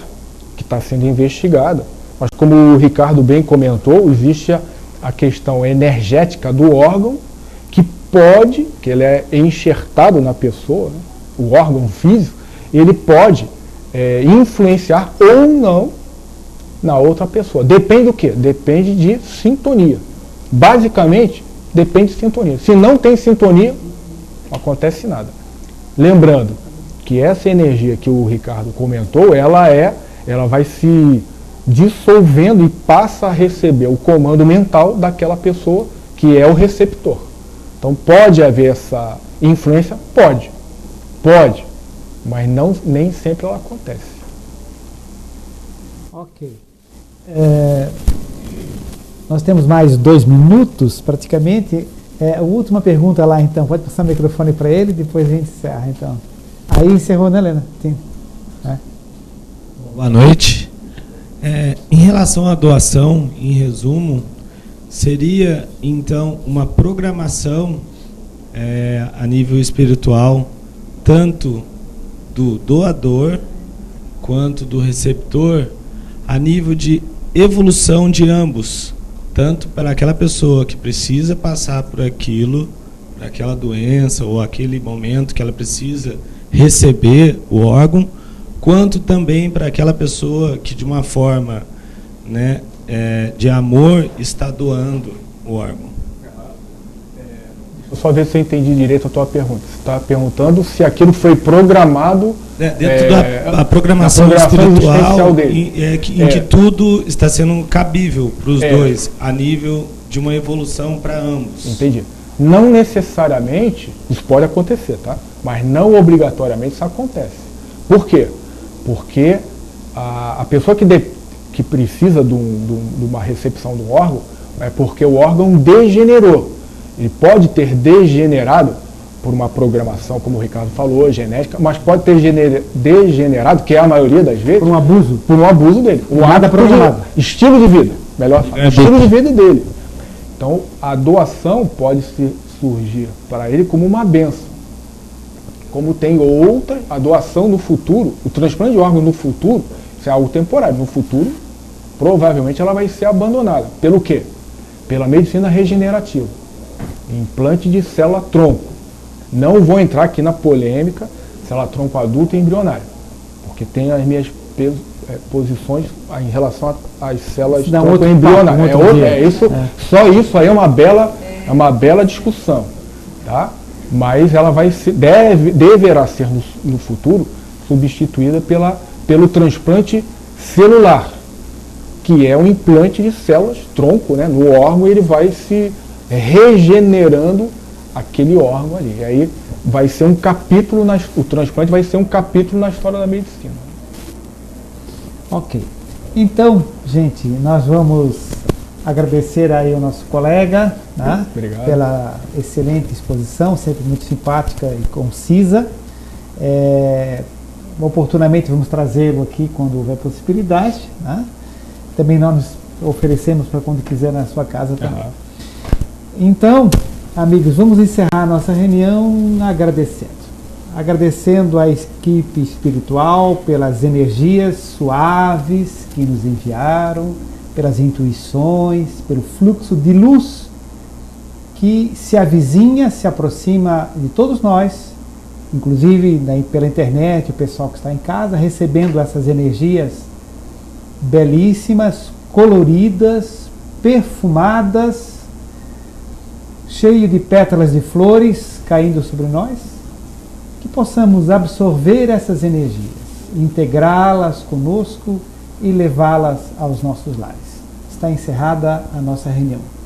Speaker 2: que está sendo investigada, mas como o Ricardo bem comentou, existe a questão energética do órgão que ele é enxertado na pessoa, né? O órgão físico, ele pode influenciar ou não na outra pessoa. Depende do quê? Depende de sintonia. Basicamente, depende de sintonia. Se não tem sintonia, não acontece nada. Lembrando que essa energia que o Ricardo comentou, ela vai se dissolvendo e passa a receber o comando mental daquela pessoa que é o receptor. Então pode haver essa influência? Pode, mas nem sempre ela acontece.
Speaker 1: Ok. Nós temos mais 2 minutos, praticamente. A última pergunta lá, então. Pode passar o microfone para ele, depois a gente encerra, então. Aí encerrou, né, Helena? Sim.
Speaker 11: Boa noite. Em relação à doação, em resumo, seria, então, uma programação a nível espiritual, tanto do doador quanto do receptor, a nível de evolução de ambos, tanto para aquela pessoa que precisa passar por aquilo, por aquela doença ou aquele momento que ela precisa receber o órgão, quanto também para aquela pessoa que de uma forma, né, de amor está doando o órgão.
Speaker 2: Deixa eu só ver se eu entendi direito a tua pergunta. Você está perguntando se aquilo foi programado
Speaker 11: dentro da programação espiritual em que tudo está sendo cabível para os dois, a nível de uma evolução para ambos.
Speaker 2: Entendi. Não necessariamente isso pode acontecer, tá? Mas não obrigatoriamente isso acontece. Por quê? Porque a pessoa que precisa de uma recepção do órgão é porque o órgão degenerou. Ele pode ter degenerado por uma programação, como o Ricardo falou, genética, mas pode ter degenerado, que é a maioria das vezes,
Speaker 1: por um abuso.
Speaker 2: Por um abuso dele. O hábito de estilo de vida, melhor falar, estilo de vida dele. Então, a doação pode surgir para ele como uma bênção. Como tem outra, a doação no futuro, o transplante de órgão no futuro, isso é algo temporário. No futuro, provavelmente ela vai ser abandonada. Pelo quê? Pela medicina regenerativa. Implante de célula-tronco. Não vou entrar aqui na polêmica célula-tronco adulta e embrionária, porque tem as minhas posições em relação às células-tronco embrionárias. Só isso aí é uma bela discussão, tá? Mas ela deverá ser no futuro substituída pelo transplante celular, que é um implante de células-tronco, né, no órgão. Ele vai se regenerando aquele órgão ali. E aí vai ser um capítulo, o transplante vai ser um capítulo na história da medicina.
Speaker 1: Ok. Então, gente, nós vamos agradecer aí ao nosso colega, né, pela excelente exposição, sempre muito simpática e concisa. Oportunamente vamos trazê-lo aqui quando houver possibilidade, né? Também nós nos oferecemos para quando quiser na sua casa também. Então, amigos, vamos encerrar a nossa reunião agradecendo a equipe espiritual pelas energias suaves que nos enviaram, pelas intuições, pelo fluxo de luz que se avizinha, se aproxima de todos nós, inclusive pela internet, o pessoal que está em casa, recebendo essas energias belíssimas, coloridas, perfumadas, cheio de pétalas de flores caindo sobre nós, que possamos absorver essas energias, integrá-las conosco e levá-las aos nossos lares. Está encerrada a nossa reunião.